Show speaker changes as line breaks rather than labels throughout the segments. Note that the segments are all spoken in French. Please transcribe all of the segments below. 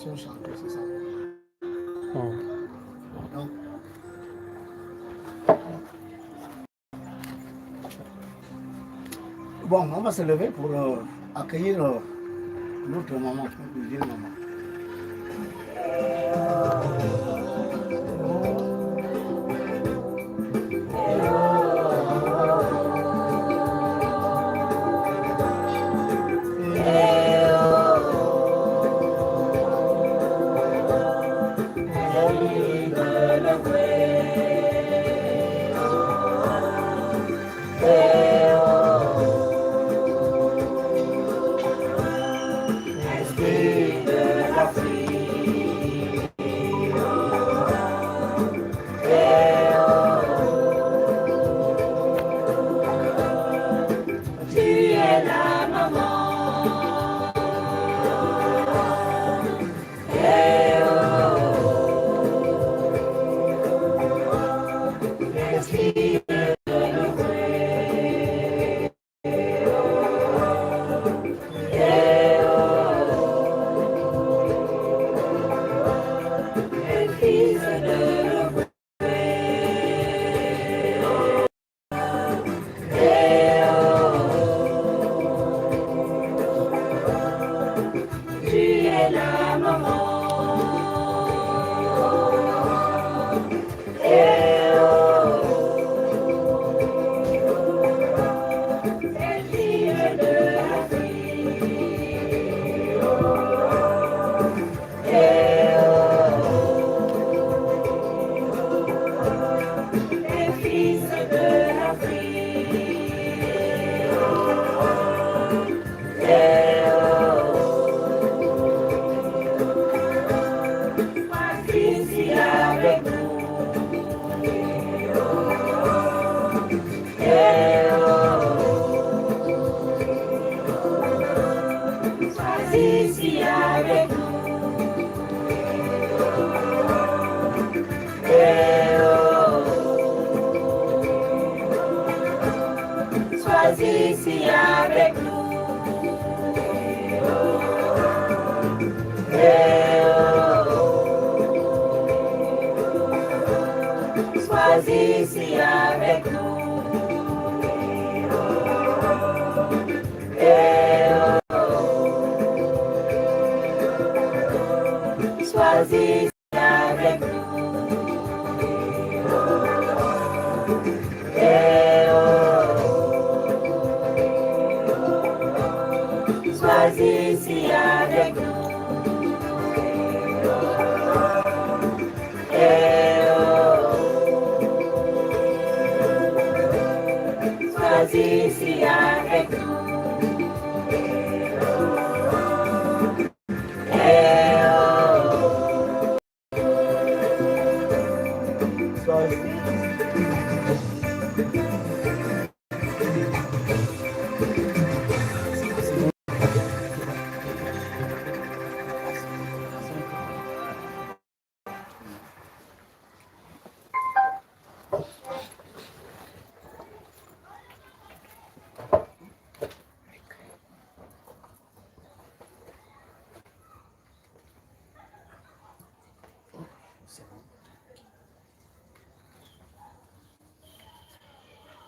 sont chantés, c'est ça. Donc, bon, on va se lever pour accueillir notre maman, notre vieille maman.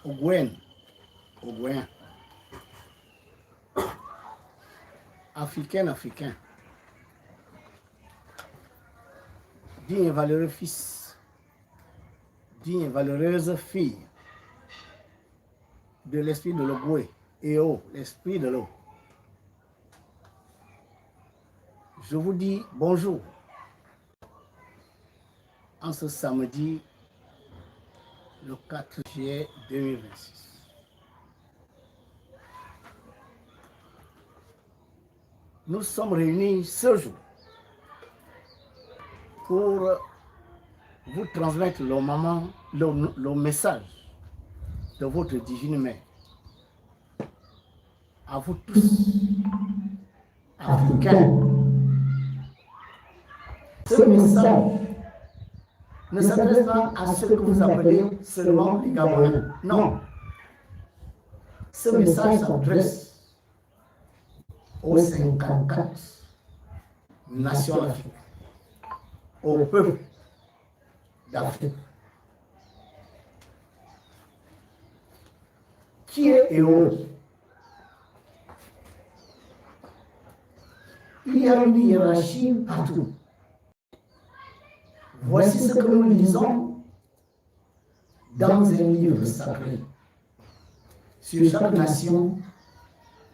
Ogwen, africain, digne et valeureux fils, digne et valeureuse fille de l'esprit de l'Ogwe, et l'esprit de l'eau. Je vous dis bonjour en ce samedi, le 4 juillet 2026. Nous sommes réunis ce jour pour vous transmettre le message de votre divine mère. À vous tous, Africains. Ce message ne s'adresse pas à ceux que vous appelez seulement les Gabonais. Non. Ce message s'adresse aux 54 nation d'Afrique, au peuple d'Afrique. Qui est héros? Il y a une hiérarchie partout. Voici ce que nous lisons dans un livre sacré. Sur chaque nation,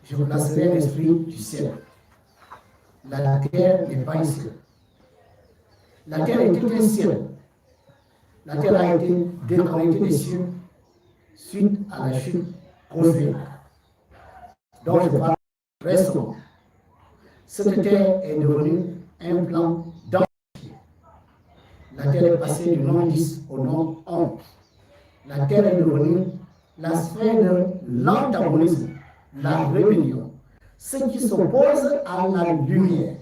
je placerai l'esprit du ciel. La terre n'est pas un ciel. La terre était un ciel. La terre a été déconnectée des cieux suite à la chute cosmique. Donc je parle très souvent. Cette terre est devenue un plan d'amitié. La terre est passée du nom 10 au nom 11. La terre est devenue la sphère de l'antagonisme, la rébellion, ce qui s'oppose à la lumière.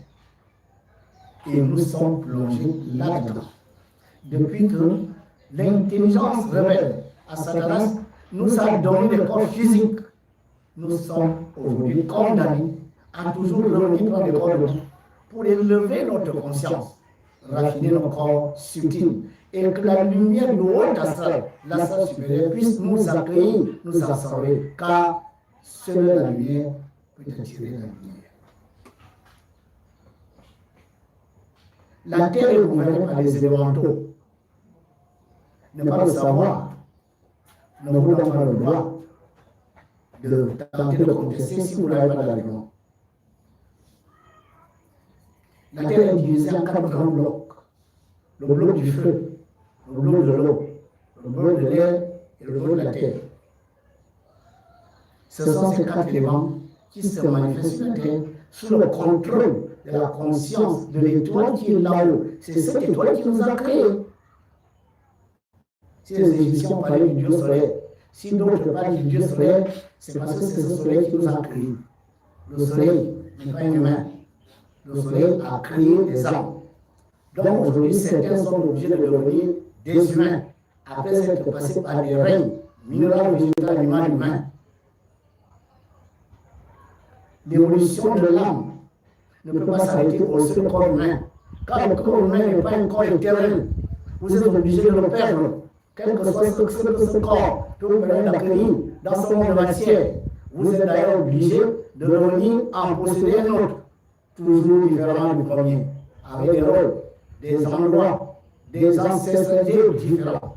Et nous sommes plongés là-dedans. Depuis que l'intelligence rebelle à Satanas nous a donné des corps physiques, nous sommes aujourd'hui condamnés à toujours revenir dans les corps de Dieu pour élever notre conscience, raffiner nos corps subtils, et que la lumière du haut astral, l'astral supérieur, puisse nous accueillir, nous absorber, car seule la lumière peut attirer la lumière. La terre est gouvernée par les élémentaux. Ne pas le savoir ne vous donne pas le droit de tenter de contester si vous n'avez pas d'argument. La terre est divisée en 4 grands blocs. Le bloc du feu, le bloc de l'eau, le bloc de l'air et le bloc de la terre. Ce sont ces 4 éléments qui se manifestent sur la terre sous le contrôle de la conscience de l'étoile qui est là-haut. C'est cette étoile qui nous a créés. Si les Égyptiens parlaient du Dieu solaire, si d'autres parlent du Dieu solaire, c'est parce que c'est ce soleil qui nous a créés. Le soleil n'est pas un humain. Le soleil a créé des hommes. Donc aujourd'hui, certains sont obligés de devenir des humains, après être passés par des règnes minéral, végétal, animal, humain. L'évolution de l'âme ne peut pas s'arrêter au seul corps humain, car le corps humain n'est pas un corps éternel. Vous êtes obligé de le perdre, quel que soit ce corps que vous venez d'accueillir dans son monde matière. Vous êtes d'ailleurs obligé de revenir en posséder un autre, toujours différent du premier, avec des rôles, des endroits, des ancestralités différents.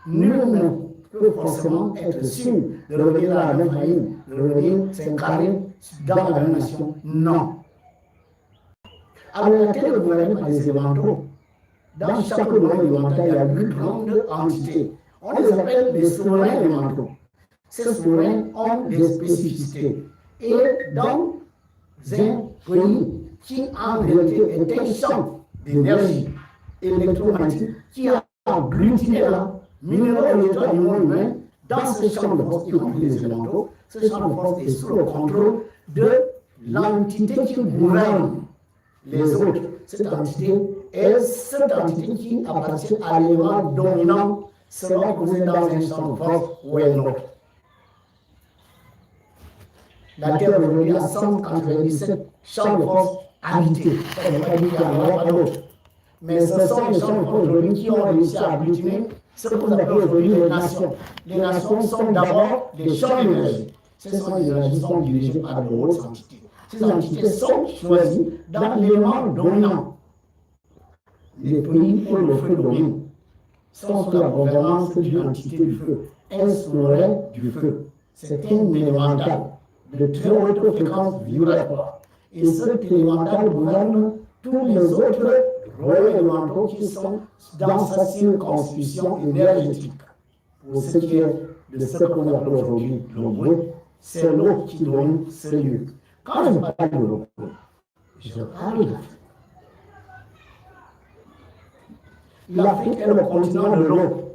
Nul ne peut forcément être sûr de revenir à la même famille, de revenir s'incarner dans la même nation. Non. Alors la terre est gouvernée par les élémentaux. Dans chaque domaine élémental, il y a 8 grandes entités. On les appelle les souverains élémentaux. Ces souverains ont des spécificités. Et dans un pays qui en réalité est un champ d'énergie électromagnétique qui a agglutiné là, minéraux et animaux humains, dans ce champ de force, y compris les élémentaux, ce champ de force est sous le contrôle de l'entité qui gouverne les autres. Cette entité est cette entité qui appartient à l'élément dominant selon que vous êtes dans un champ de force ou un autre. La Terre aujourd'hui a 197 champs de force habités. Ça ne veut pas dire qu'il n'y en aura pas d'autres. Mais ce sont les champs de force aujourd'hui qui ont réussi à agglutiner ce que vous appelez aujourd'hui les nations. Les nations sont d'abord des champs d'énergie. Ces champs d'énergie sont dirigés par de hautes entités. Ces entités sont choisies dans l'élément dominant. Les pays où le feu domine sont sous la gouvernance d'une entité du feu, un souverain du feu. C'est un élémental de très haute fréquence vibratoire. Et cet élémental gouverne tous les autres rôles élémentaux qui sont dans sa circonscription énergétique. Pour ce qui est de ce qu'on appelle aujourd'hui l'eau, c'est l'eau qui donne ce lieu. Quand je parle de l'eau, je parle d'Afrique. L'Afrique est le continent de l'eau.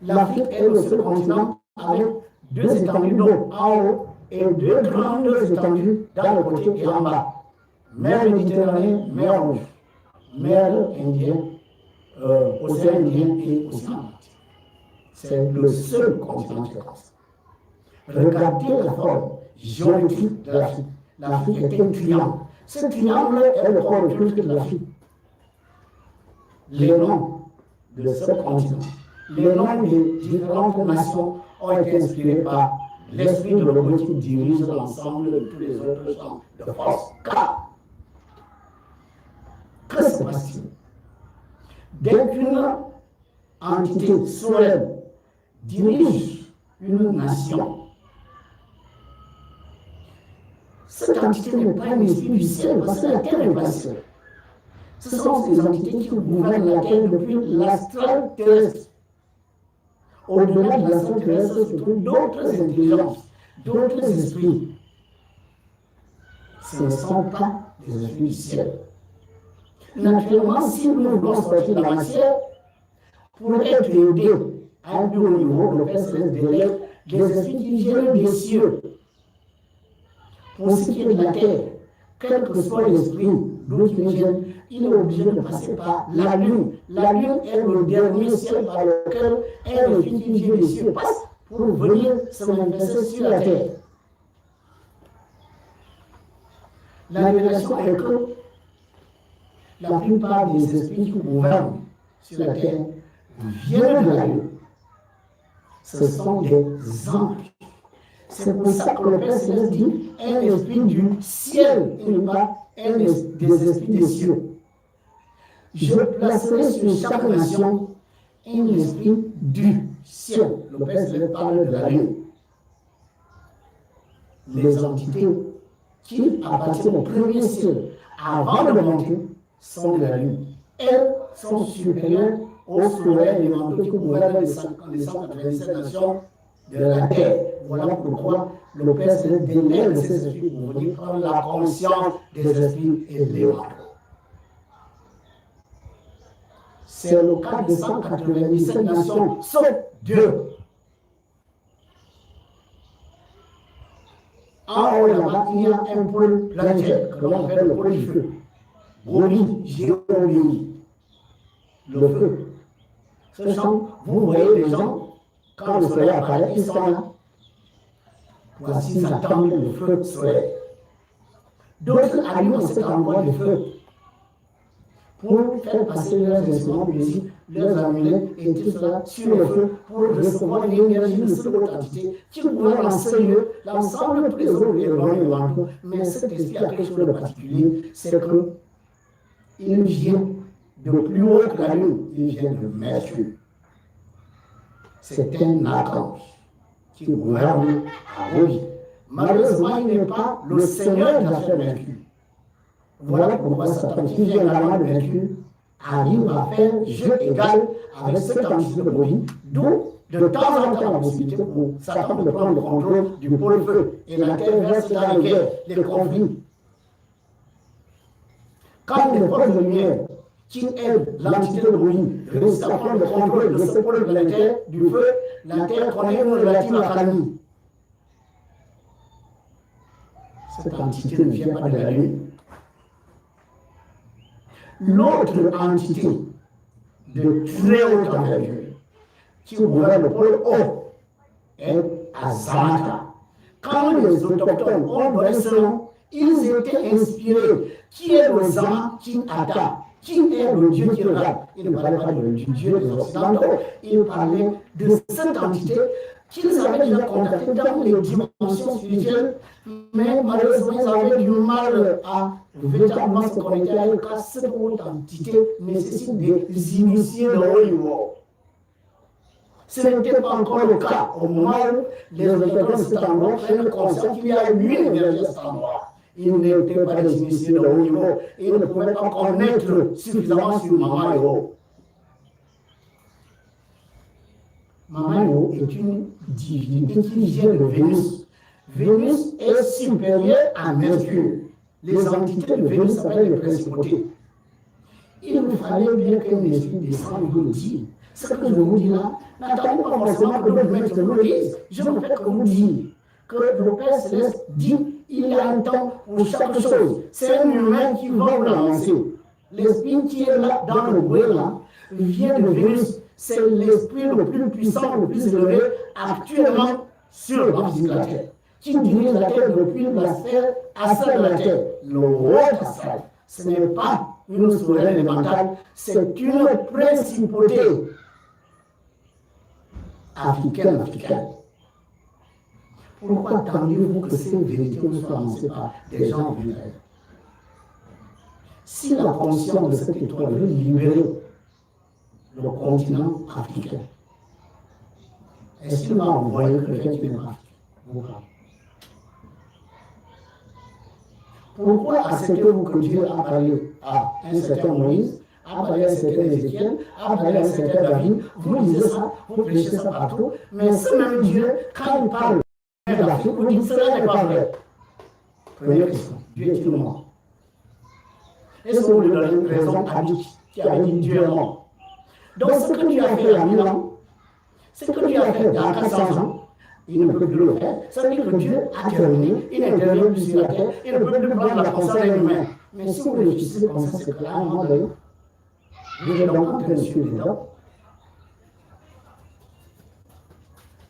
L'Afrique est le seul continent avec 2 étendues d'eau en haut et 2 grandes étendues dans le côté et en bas. Mer Méditerranée, mer Rouge, mer Indienne, océan Indien et océan Atlantique. C'est le seul continent qui est comme ça. Regardez la forme géométrique de l'Afrique. L'Afrique est un triangle. Ce triangle est le corps occulte de l'Afrique. Les noms de ce continent, les noms des différentes nations ont été inspirés par l'esprit de l'Homo qui dirige l'ensemble de tous les autres champs de force. Car, que se passe-t-il? Dès qu'une entité souveraine dirige une nation, cette entité n'est pas un esprit du ciel, parce que la terre n'est pas ciel. Ce sont ces entités qui gouvernent la terre depuis l'astral terrestre. Au-delà de l'astral terrestre se trouvent d'autres intelligences, d'autres esprits. Ce ne sont pas des esprits du ciel. Naturellement, si nous voulons sortir de la matière, pour être aidés à un plus haut niveau, le Père Céleste délègue des esprits qui viennent des cieux. Pour ce qui est de la terre, quel que soit l'esprit d'où il vient, il est obligé de passer par la lune. La lune est le dernier ciel par lequel un esprit qui vient des cieux passe pour venir se manifester sur la terre. La révélation est que la plupart des esprits qui gouvernent sur la terre viennent de la lune. Ce sont des anges. C'est pour ça que le Père Céleste dit un esprit du ciel et non pas des esprits des cieux. Je placerai sur chaque nation un esprit du ciel. Le Père Céleste parle de la lune. Les entités qui appartiennent au premier ciel avant de monter sont de la lune. Elles sont supérieures aux souverains élémentaux qui gouvernent les 197 nations de la terre. Voilà pourquoi le Père Céleste délègue de ces esprits pour venir prendre la conscience des esprits élémentaux. C'est le cas de 197 nations, sauf Dieu. En haut là-bas, il y a un pôle planétaire que l'on appelle le pôle du feu. Gobi, Géobi, le feu. Ce sont, vous voyez les gens, quand le soleil apparaît, ils sont là. Voici, ils attendent le feu solaire. D'autres allument cet endroit de feu pour faire passer leurs instruments de musique, leurs amulettes et tout cela sur le feu pour recevoir l'énergie de cette autre entité qui gouverne en ce lieu, l'ensemble de tous les autres lieux de l'entour. Mais cet esprit a quelque chose de particulier, c'est qu'il vient de plus haut que la lune, il vient de Mercure. C'est un archange qui gouverne à Gobi. Malheureusement, il n'est pas le seigneur de l'affaire Mercure. Voilà pourquoi Satan, qui vient également de Mercure, arrive à faire jeu égal avec cette entité de Gobi, d'où de temps en temps la possibilité pour Satan de prendre le contrôle du pôle feu. Et la terre reste dans les guerres, les conflits. Quand les forces de lumière qui aident l'entité de Gobi réussissent à prendre le contrôle de ce pôle planétaire du feu, la terre connaît une relative accalmie. Cette entité ne vient pas de la lune. L'autre entité de très haute envergure qui gouverne le pôle haut est Azamata. Quand les autochtones ont donné ce nom, ils étaient inspirés. Qui est le Zama King Ata? Qui est le Dieu qui regarde? Il ne parlait pas du Dieu des Occidentaux, il parlait de cette entité qu'ils avaient déjà contactée dans les dimensions spirituelles, mais malheureusement ils avaient du mal à véritablement se connecter à elle, car cette haute entité nécessite des initiés de haut niveau. Ce n'était pas encore le cas au moment où les autochtones de cet endroit prennent conscience qu'il y a une énergie à cet endroit. Ils n'étaient pas des initiés de haut niveau, et ils ne pouvaient pas connaître suffisamment sur Mama Yo. Mama Yo est une divinité qui vient de Vénus. Vénus est supérieure à Mercure. Les entités de Vénus s'appellent les principautés. Il nous fallait bien qu'un esprit descende vous le dise. Ce que je vous dis là, n'attendez pas forcément que d'autres maîtres nous le disent. Je ne fais que vous dire que le Père Céleste dit il y a un temps pour chaque chose. C'est un humain qui va vous l'annoncer. L'esprit qui est là, dans le bruit là, vient de Vénus. C'est l'esprit le plus puissant, le plus élevé actuellement sur le bas de la terre. qui dirige la terre depuis la sphère astrale de la terre, le roi astral. Ce n'est pas une souveraine élémentale, c'est une principauté africaine. Pourquoi attendez-vous que ces vérités vous soient annoncées par des gens du rêve? Si la conscience de cette étoile veut libérer le continent africain, est-ce qu'il va envoyer quelqu'un qui n'est pas africain? Pourquoi acceptez-vous que Dieu a parlé à un certain Moïse, a parlé à un certain Ézéchiel, a parlé à un certain David? Vous lisez ça, vous prêchez ça partout, mais ce même Dieu, quand il parle d'Afrique, vous dites cela n'est pas vrai. Première question, Dieu est-il mort? Est-ce que vous lui donnez raison à Dieu qui a dit Dieu est mort? Donc ce que Dieu a fait il y a 1000 ans, ce que Dieu a fait dans 400 ans, il ne peut plus le faire. Ça veut dire que Dieu a terminé, il n'intervient plus sur la terre, il ne peut plus prendre la conscience d'un humain. Mais si vous réfléchissez comme ça, c'est que à un moment donné, vous êtes donc en train de suivre les dents.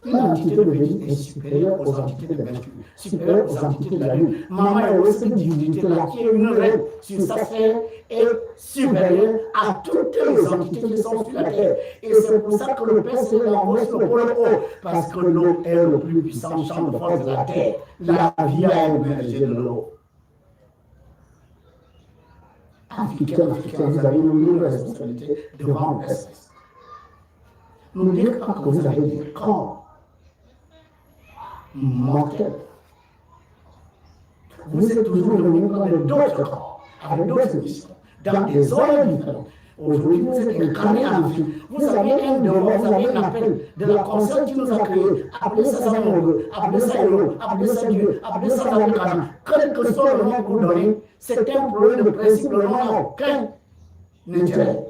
Une entité de Vélie est supérieure aux entités de Mercure, supérieure aux entités de la Lune. Maman est cette divinité-là qui est une reine sur sa sphère est supérieure à toutes les entités qui sont sur la terre. Et c'est pour ça que le Père Céleste l'envoie sur le pôle haut, parce que l'eau est le plus puissant champ de force de la terre. La vie a émergé de l'eau. Africain, vous avez une lourde responsabilité devant l'espèce. N'oubliez pas que vous avez des corps mortels. Vous êtes toujours venu dans d'autres corps, avec d'autres missions, dans des ordres différents. Aujourd'hui, vous êtes incarné en Afrique. Vous avez un devoir, vous avez un appel de la conscience qui nous a créés. Appelez ça Saint-Mogo, appelez ça Euro, appelez ça Dieu, appelez ça Zamoukana. Quel que soit le nom que vous donnez, c'est un problème de principe, le nom n'a aucun intérêt.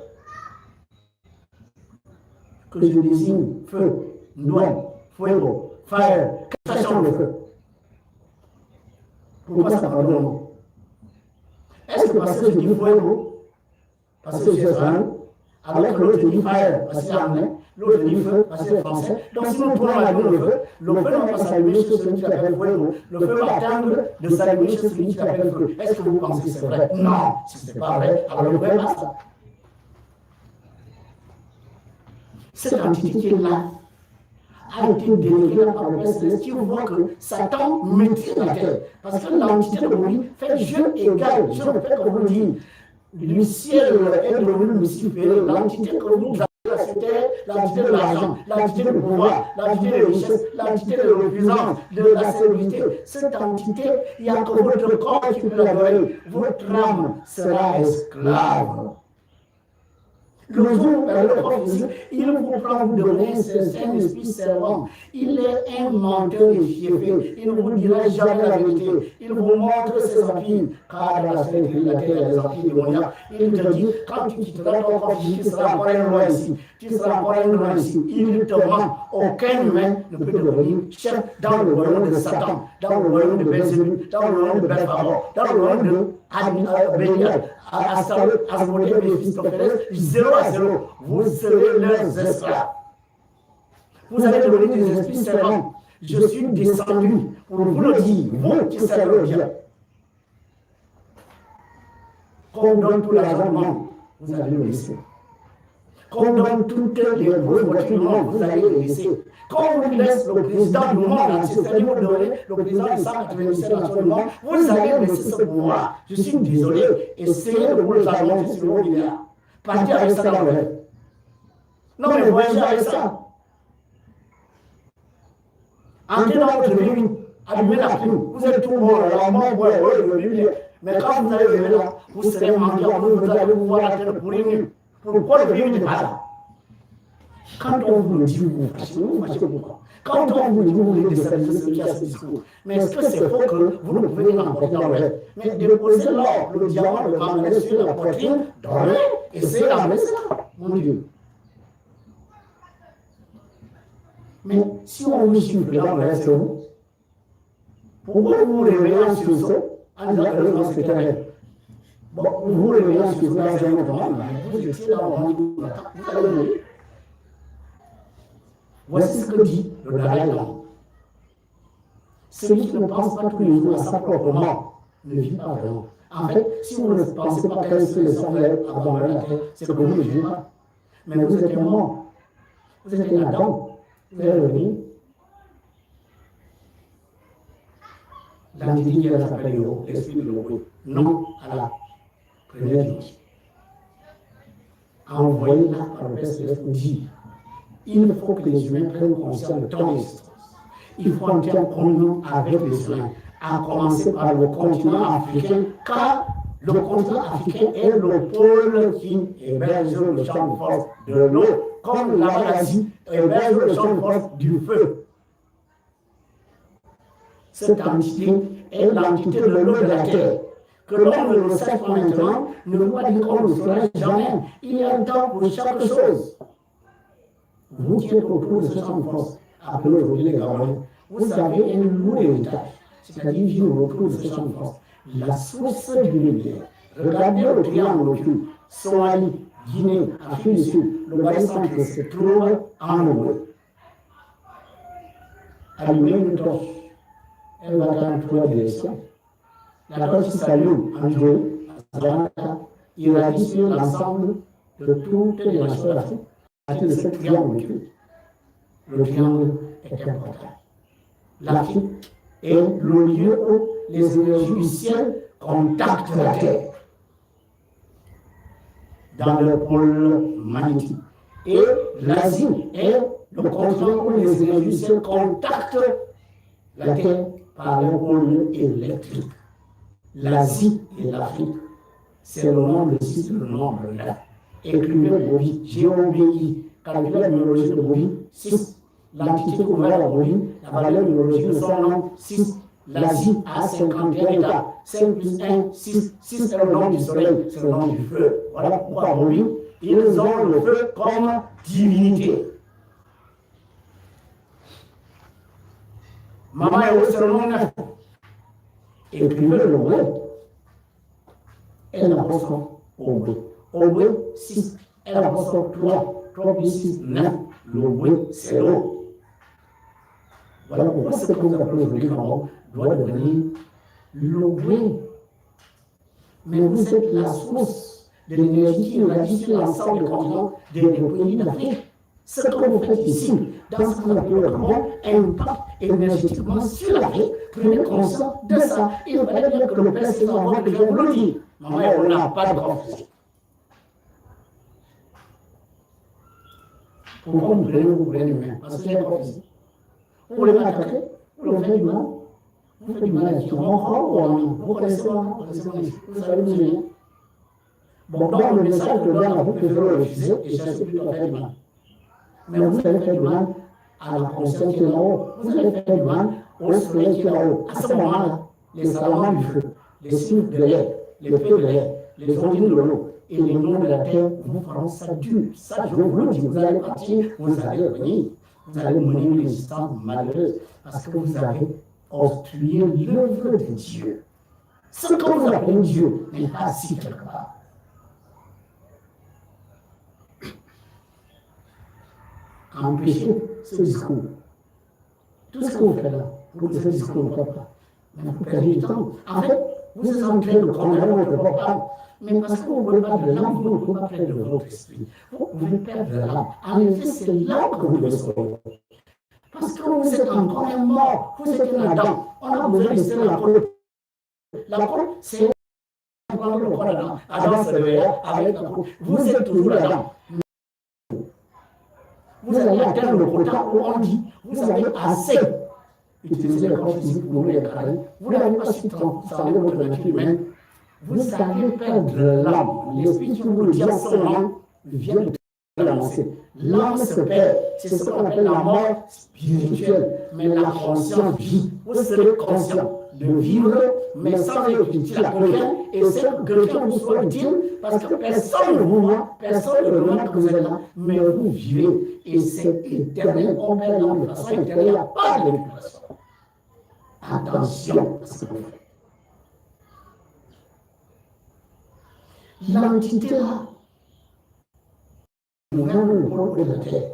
Que je désigne feu, Ndouane, Fuego, Fire, ça change le feu. Pourquoi ça parle de nom? Est-ce que parce que je dis Fuego, parce que c'est un, alors que l'autre dit Fire, parce qu'il est anglais, l'autre dit feu, parce qu'il est français. Donc si nous prenons la le feu ne va pas s'allumer sur celui qui appelle Fuego, le feu va attendre de s'allumer sur celui qui appelle feu. Est-ce que vous pensez que c'est vrai? Non, si ce n'est pas vrai, alors le feu basta. Cette entité-là a été déléguée par le Père Céleste qui voit que Satan maîtrise la terre. Parce que l'entité de Moïse fait jeu égal, je le fais comme vous le dites. Le ciel est devenu le supérieur, l'entité que vous avez à cette terre, l'entité de l'argent, l'entité du pouvoir, l'entité de richesse, l'entité de l'opulence, de la célébrité. Cette entité, il n'y a que votre corps qui peut l'adorer. Votre âme sera esclave. Le jour où le prophète il vous prend, vous devenez un esprit servant. Il est un menteur et fiefé. Il ne vous dira jamais la vérité. Il vous montre ses empires. Car dans la sphère de la terre, il y a des empires démoniaques. Il te dit, quand tu quitteras ton corps, tu seras encore un roi ici. Tu seras encore un roi ici. Inutilement, aucun humain ne peut devenir chef dans le royaume de Satan, dans le royaume de Belzébuth, dans le royaume de Belphagor, dans le royaume de Bélial, Astaroth, Asmodée, Méphistophéles, 0 à 0. Vous serez leurs esclaves. Vous allez devenir des esprits servants. Je suis descendu pour vous le dire, vous qui servez Dieu. Qu'on donne tout l'argent du monde, vous allez le laisser. Qu'on donne toutes les grosses voitures du monde, vous allez les laisser. Quand on laisse le président du monde entier, c'est-à-dire vous donnez le président des 197 nations du monde, vous allez laisser ce pouvoir. Je suis désolé, essayez de vous le annoncer sur vos milliards. Partez avec ça dans le rêve. Non mais voyagez avec ça. Entrez dans votre vie, allumez la plume. Vous êtes tout mort, la mort, mais quand vous allez venir là, vous serez mendiant, vous allez vous voir la tête pourrie nue. Pourquoi le pays n'est pas là? Quand on vous le dit, vous fâchez pourquoi? Quand on vous le dit, vous voulez déstabiliser celui qui a ce discours. Mais est-ce que c'est faux que vous ne pouvez l'emporter dans le rêve? Mais déposez l'or, le diamant, le manganèse sur la poitrine, dormez, essayez d'enlever ça, mon Dieu. Mais si on vous suit dans le rêve, c'est vous. Pourquoi vous vous réveillez en sursaut en disant que le monde c'est un rêve? Bon, vous vous réveillez en sursaut dans un autre monde, vous étiez dans le monde, vous allez mourir. Voici ce que dit le Dalai Lama. celui qui ne pense pas tous les jours à sa propre mort ne vit pas vraiment. En fait, si vous ne pensez pas qu'un seul sang est abandonné la terre, c'est que vous ne vivez pas. Mais vous êtes un mort. Vous êtes un Adam. Vous allez revenir. L'entité qui s'appelle l'esprit de l'eau. Non à la première dimension. Envoyé là par le Père Céleste nous dit, il faut que les humains prennent conscience de ton existence. Il faut en tenir communion avec les humains, à commencer par le continent africain, car le continent africain est le pôle qui héberge le champ de force de l'eau, comme l'Asie héberge le champ de force du feu. Cette entité est l'entité de l'eau de la terre. Que l'on ne le sache pas maintenant, ne veut pas dire qu'on ne le saura jamais. Il y a un temps pour chaque chose. Vous qui êtes autour de ce champ de force, appelé aujourd'hui les Gabonais, vous avez un lourd héritage, c'est-à-dire vivre autour de ce champ de force. La source du lumière. Regardez le triangle autour. Somalie, Guinée, Afrique du Sud, le Bali centre se trouve en Ogooué. Allumez une torche. Elle va dans trois directions. La torche s'allume en bleu, à Zanaka, irradie sur l'ensemble de toutes les nations d'Afrique, à partir de ce triangle autour. Le triangle est important. L'Afrique est le lieu où les énergies du ciel contactent la terre dans le pôle magnétique. Et l'Asie est le continent où les énergies du ciel contactent la terre par le pôle électrique. L'Asie et l'Afrique, c'est le nombre 6, le nombre là. Écrivez Bobby, G-O-B-I, calculez la numérologie de Bobby, 6. L'entité que vous voyez la Bobby, la valeur numérologique de son nom, 6. L'Asie a 51 états. 5 plus 1, 6. 6 est le nom du soleil, c'est le nom du feu. Voilà pourquoi Bobby, ils ont le feu comme divinité. Maman est au nom 9. Écrivez le bleu. Elle l'apostrophe au bleu. Au bleu, 6. Elle l'apostrophe 3. 3 plus 6, 9. Le bleu, c'est l'eau. Voilà pourquoi ce que vous appelez aujourd'hui Maman doit devenir le bleu. Mais vous êtes la source de l'énergie qui irradie sur l'ensemble des continents des pays d'Afrique. Ce que vous faites ici, dans ce qu'on appelle le Gabon, impacte énergétiquement sur l'Afrique. Prenez conscience de ça. Il fallait bien que le Père Céleste avant que je vous le dise. Maman, on n'a pas de confusion. Pourquoi vous prenez l'humain? Parce qu'il y a une confusion. Vous les attaquez, vous le faites du mal. Vous faites du mal à qui? Vous connaissez moi, vous savez nous aider. Bon, dans le message que donne, vous pouvez le refuser et chercher plutôt à faire du mal. Mais vous allez faire du mal à la conscience qui est là-haut. Vous allez faire du mal au soleil qui est là-haut. À ce moment-là, les salamandres du feu, les cibles de l'air, les feux de l'air, les ondules de l'eau et les lions de la terre vous feront ça dur. Ça, je vous le dis, vous allez partir, vous allez venir. Vous allez mener une existence malheureuse parce que vous avez obstrué l'œuvre de Dieu. Ce que vous appelez Dieu n'est pas assis quelque part. Empêchez ce discours. Tout ce que vous faites là, pour que ce discours ne fasse pas. Mais vous perdez du temps. En fait, vous êtes en train de condamner votre propre âme. Mais parce que vous ne pouvez pas de l'âme, vous ne pouvez pas perdre votre esprit. Vous pouvez perdre l'âme. En effet, c'est l'âme que vous devez sauver. Parce que vous êtes encore un mort. Vous êtes un Adam. On a besoin de faire la côte. La côte, c'est le corps d'Adam. Adam se réveilla avec la côte. Vous êtes toujours Adam. Vous allez atteindre le quota où on dit, vous avez assez utilisé le corps physique pour vous déclarer, vous n'avez pas su transcender votre nature humaine, vous allez perdre l'âme. L'esprit qui vous le dit en ce moment vient de l'annoncer. L'âme se perd, c'est ce qu'on appelle la mort spirituelle, mais la conscience vit. Vous serez conscient de vivre, mais sans être utile à quelqu'un, et c'est que quelqu'un vous soit utile, parce que personne ne vous voit, personne ne remarque que vous êtes là, mais vous vivez, et c'est éternel, on perd l'âme de façon éternelle, il n'y a pas de récupération. Attention à ce que vous faites. L'entité là, nous avons le pôle de terre.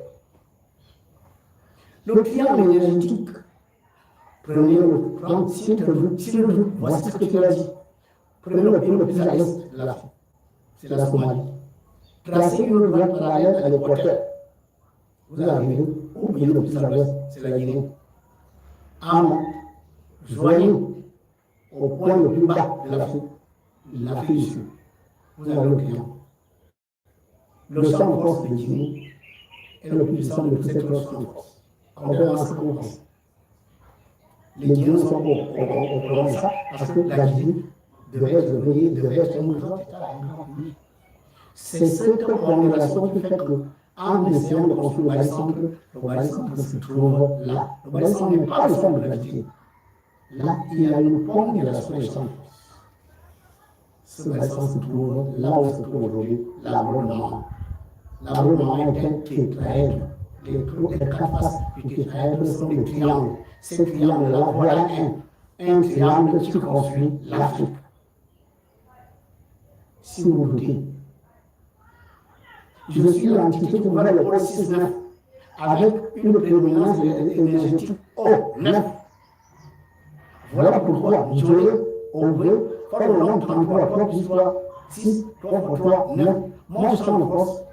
Le triangle énergétique Prenez le plan, s'il te doute, voici ce que tu as dit. Prenez le pays le plus à l'est de l'Afrique, c'est la Somalie. Tracez une droite parallèle à l'équateur. Vous arrivez au pays le plus à l'ouest, c'est la Guinée. Joignez au point le plus bas de l'Afrique du Sud. Vous avez l'océan. L'océan de force de Guinée est le plus puissant de toutes ces grosses forces. Contrairement à ce qu'on pense. Les Guinéens sont au courant de ça parce que la Guinée devait être un grand État, un grand pays. C'est cette formulation qui fait qu'en essayant de construire le barycentre se trouve là. Le barycentre n'est pas le centre de gravité. Là, il y a une pondération des centres. Ce barycentre se trouve là où se trouve aujourd'hui l'arbre de maman. L'arbre de maman est un tétraèdre. Les quatre faces du tétraèdre sont des triangles. Ces triangles-là, voilà un triangle qui construit l'Afrique. Si vous doutez, je suis l'entité qui voit le pôle 6-9 avec une prédominance énergétique O9. Voilà pourquoi Joye, Obré, forme le nom 33, 3 plus 3, 6, 3 fois 3, 9. Moi, je sens le force,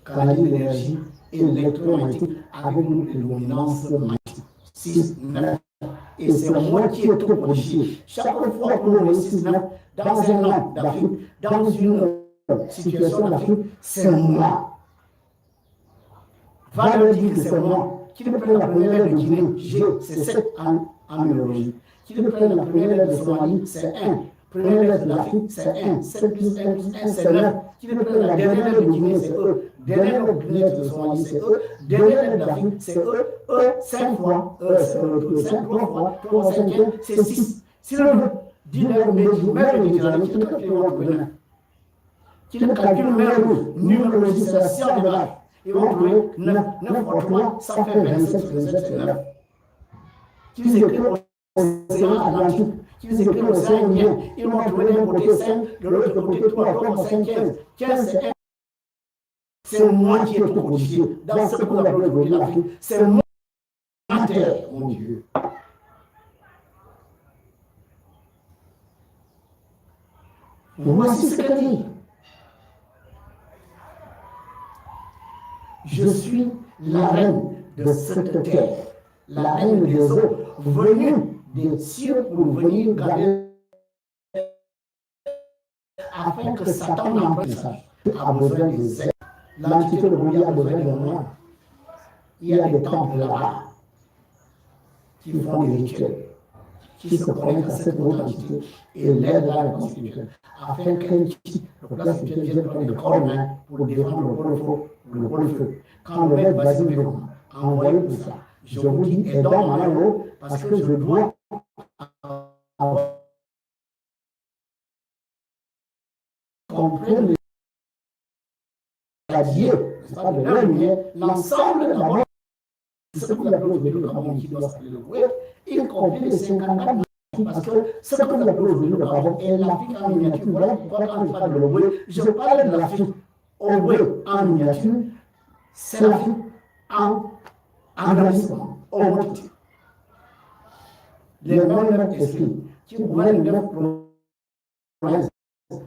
canalise l'énergie électromagnétique avec une prédominance magnétique. 6, 9. Et c'est moi qui ai tout codifié. Chaque fois que vous voyez 6, 9, dans un nom d'Afrique, dans une situation d'Afrique, c'est moi. Va leur dire que c'est moi. Qui me prenne la première lettre de Guinée, G, c'est 7 en numérologie. Qui me prenne la première lettre de Somalie, c'est 1. Première lettre d'Afrique, c'est 1. 7 plus 1 plus 1, c'est 9. Qui me prenne la dernière lettre de Guinée, c'est E. Dernière lettre de Somalie, c'est E. Dernière lettre d'Afrique, c'est E. E, 5 fois. E, c'est 5, 3 fois. 3 fois 5, c'est 6. Si le veut, dis-leur, mais Méditerranée, qui ne calcule pas le demain. Qui ne calcule le numérologie, c'est la science de l'âge. Ils vont trouver 9 fois 3, ça fait 27, 27, c'est 9. Qu'ils écrivent l'océan Atlantique, qu'ils écrivent l'océan Indien, ils vont trouver d'un côté 5, de l'autre côté 3, 3 fois 5, 15. 15, c'est 1. C'est moi qui ai tout codifié. Dans ce que vous appelez aujourd'hui l'Afrique, c'est moi en terre, mon Dieu. Voici ce qu'elle dit. Je suis la reine de cette terre, la reine des eaux, venue des cieux pour venir garder, afin que Satan n'emprunte message. A besoin des ailes. L'entité de Dieu a besoin de moi. Il y a des temples là-bas qui font des rituels, qui se connectent à cette autre entité et l'aident dans la constitution, afin qu'elle quitte le plan spirituel vienne prendre le corps humain pour défendre le pôle feu. Quand le maître Basile veut envoyer pour ça, je vous dis, aidons Manalo, parce que je dois comprendre radier, c'est pas de la lumière, l'ensemble de la ce que vous appelez aujourd'hui le Gabon, qui doit s'appeler le West, y compris les 54, parce que ce que vous appelez aujourd'hui le Gabon est l'Afrique en miniature. Voilà pourquoi quand je parle de l'Obré, je parle de l'Afrique Obré en miniature, c'est l'Afrique en grandissement, au motif. Les mêmes esprits qui gouvernent les provinces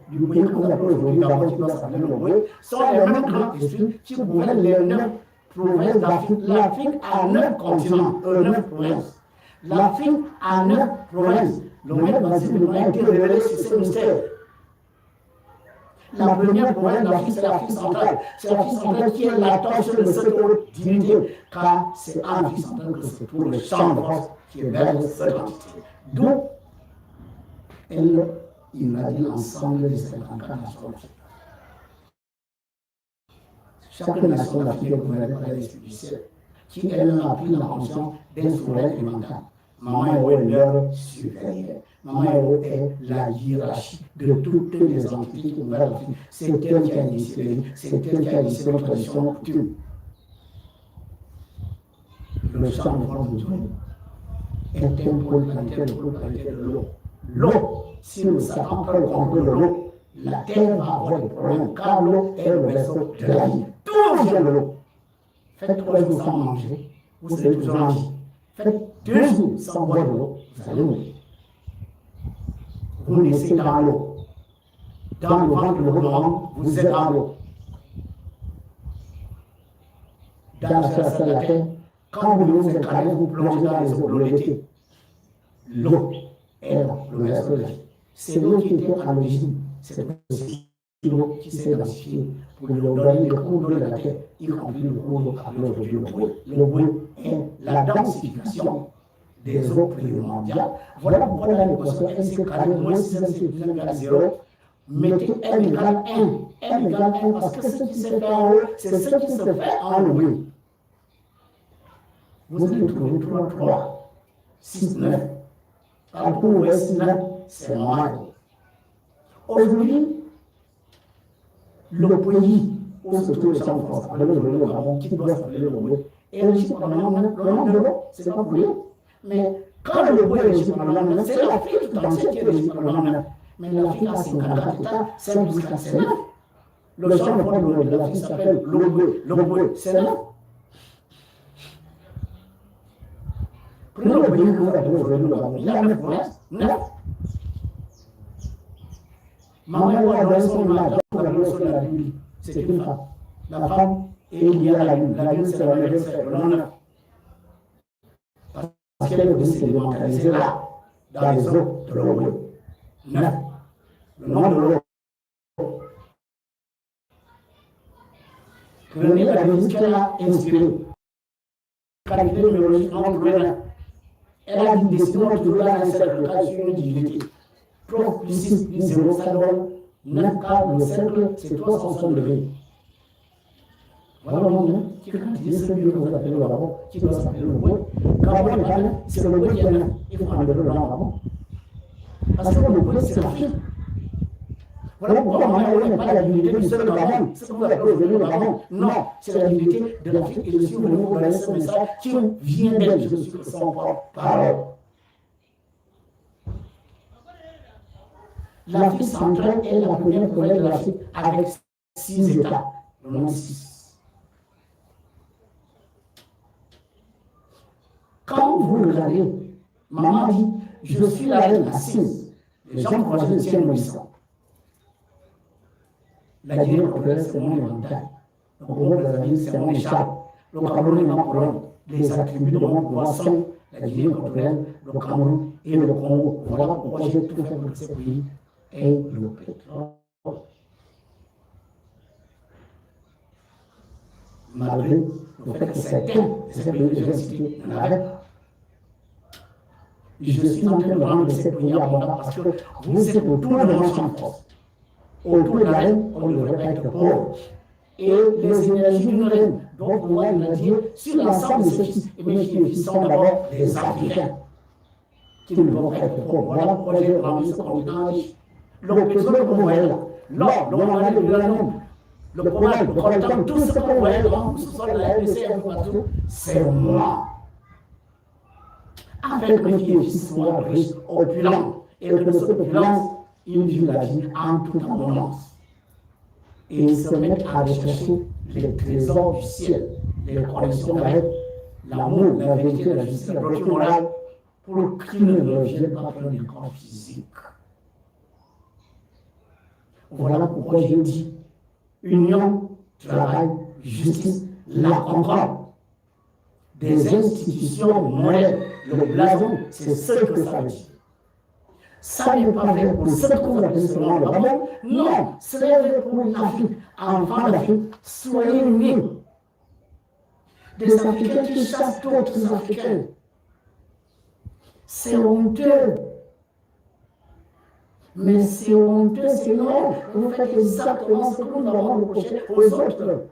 du pays que vous appelez aujourd'hui Gabon, qui doit s'appeler l'Obré, sont les mêmes grands esprits qui gouvernent les 9 provinces d'Afrique. L'Afrique a 9 continents, 9 provinces. L'Afrique a 9 provinces. Le maître Basile a été révélé sur ce mystère. La première province d'Afrique, c'est l'Afrique centrale. C'est l'Afrique centrale qui est la torche de cette autre divinité. Car c'est en Afrique centrale que se trouve le champ de force qui héberge cette entité. D'où elle irradie l'ensemble des 54 nations. Chaque nation d'Afrique est gouvernée par l'Esprit du ciel, qui elle-même a pris la fonction d'un souverain élémentaire. Maman Héro est leur supérieur. Maman Héro est la hiérarchie de toutes les entités qui gouvernent l'Afrique. C'est elle qui a initié les vies, c'est elle qui a initié notre tradition nocturne. Le champ de force de Dieu est un pôle planétaire, le pôle planétaire de l'eau. L'eau, si le Satan prend le contrôle de l'eau, la terre va avoir des problèmes, car l'eau est le vaisseau de la vie. Tout vient de l'eau. Faites 3 jours sans manger, vous serez toujours en vie. Faites 2 jours sans boire de l'eau, vous allez mourir. Vous naissez dans l'eau. Dans le ventre de votre maman, vous êtes dans l'eau. Dans la terre, quand vous vous incarnez, vous plongez dans les eaux, vous le mettez. L'eau est là, le reste de la vie. C'est l'eau qui était à l'origine. C'est aussi l'eau qui s'est densifiée pour lui donner le cours d'eau de la terre, y compris le cours d'eau appelé aujourd'hui le boueux. Le boueux est la densification des eaux primordiales. Voilà pourquoi dans l'équation n c'est carré moins 6m c'est plus égal 0. Mettez n égale 1. n égale 1 parce que ce qui se fait en haut, c'est ce qui se fait en haut. Vous allez trouver 3, 6, 9. Quand vous voyez 6, 9, c'est normal. Aujourd'hui, le pays où se trouve le champ de France, appelé le Gabon, qui doit s'appeler le Boueux, est régi par le nom de l'eau, c'est pas pour rien. Mais quand le Boueux est régi par le nom de l'eau, c'est l'Afrique tout entière qui est régie par le nom de l'eau. Mais l'Afrique a 54 États, 5 jusqu'à 9. Le champ de France de l'Afrique s'appelle le Boueux, c'est 9. Prenez le pays que vous appelez aujourd'hui le Gabon, il y a 9 provinces, 9. Maman a donné son nom pour la leçon de la Bible. C'est une femme. La femme est liée à la Lune. La Lune, c'est la neuvième sphère. Non. Parce qu'elle est venue se dématérialiser là, dans les eaux de l'eau. 9. Le nom de l'eau. Prenez la musique qu'elle a inspirée. Qualité numérologique, nom de l'eau. Elle a dit décidément toujours dans un cercle, car sur une divinité. 3 plus 6 plus 0, ça donne 9 car le cercle, c'est 360 degrés. Voilà le monde qui caractérise celui que vous appelez le Gabon, qui doit s'appeler le Boueux. Gabon est pas là, c'est le Boueux qui est là. Il faut enlever le nom Gabon. Parce que le Boueux, c'est l'Afrique. Voilà pourquoi maman n'est pas la divinité du seul Gabon, ce que vous appelez aujourd'hui le Gabon. Non, c'est la divinité de l'Afrique et je suis venu vous donner ce message qui vient d'elle, je suis son propre parole. L'Afrique centrale est la première province de l'Afrique avec 6 États, non 6. Quand vous regardez, maman dit, je suis la reine assise. Les gens croient que c'est un moisson. La Guinée équatoriale, c'est mon montagne. Le Congo de la ville, c'est mon écharpe. Le Cameroun est ma couronne. Les attributs de mon pouvoir sont la Guinée équatoriale, le Cameroun et le Congo. Voilà pourquoi j'ai tout fait pour ces pays. Et le pétrole. Malgré le fait que certains de ces pays que j'ai cités n'avaient pas. Je suis en train de rendre ces pays abondants parce que vous êtes autour de mon champ de force. Autour de la reine, on ne devrait pas être pauvre. Et les énergies d'une reine, donc on va dire sur l'ensemble de ceux qui sont d'abord les Africains, qui ne vont pas être pauvres. Voilà pourquoi j'ai rendu ce continent riche. Le pétrole que vous voyez là, l'or, le manganèse, l'uranium, le cobalt, le coltan, tout ce que vous voyez devant vous, ce la LDC, partout, c'est moi. Afin que les filles soient riches, opulents, et que de cette opulence, ils vivent la vie en toute abondance. Et ils se mettent à rechercher les trésors du ciel, les connexions avec l'amour, la vérité, la justice, la vertu morale, pour qu'ils ne reviennent pas prendre des corps physiques. Voilà pourquoi je dis union, travail, justice, la concorde. Des institutions modernes, le blason, c'est ce que ça veut dire. Ça n'est pas vrai pour ce que vous appelez seulement le Gabon. Non, c'est vrai pour l'Afrique. Enfants d'Afrique, soyez unis. Des Africains qui chassent d'autres Africains. C'est honteux. Mais c'est honteux, c'est non. Vous faites exactement ce que nous avons reproché aux autres.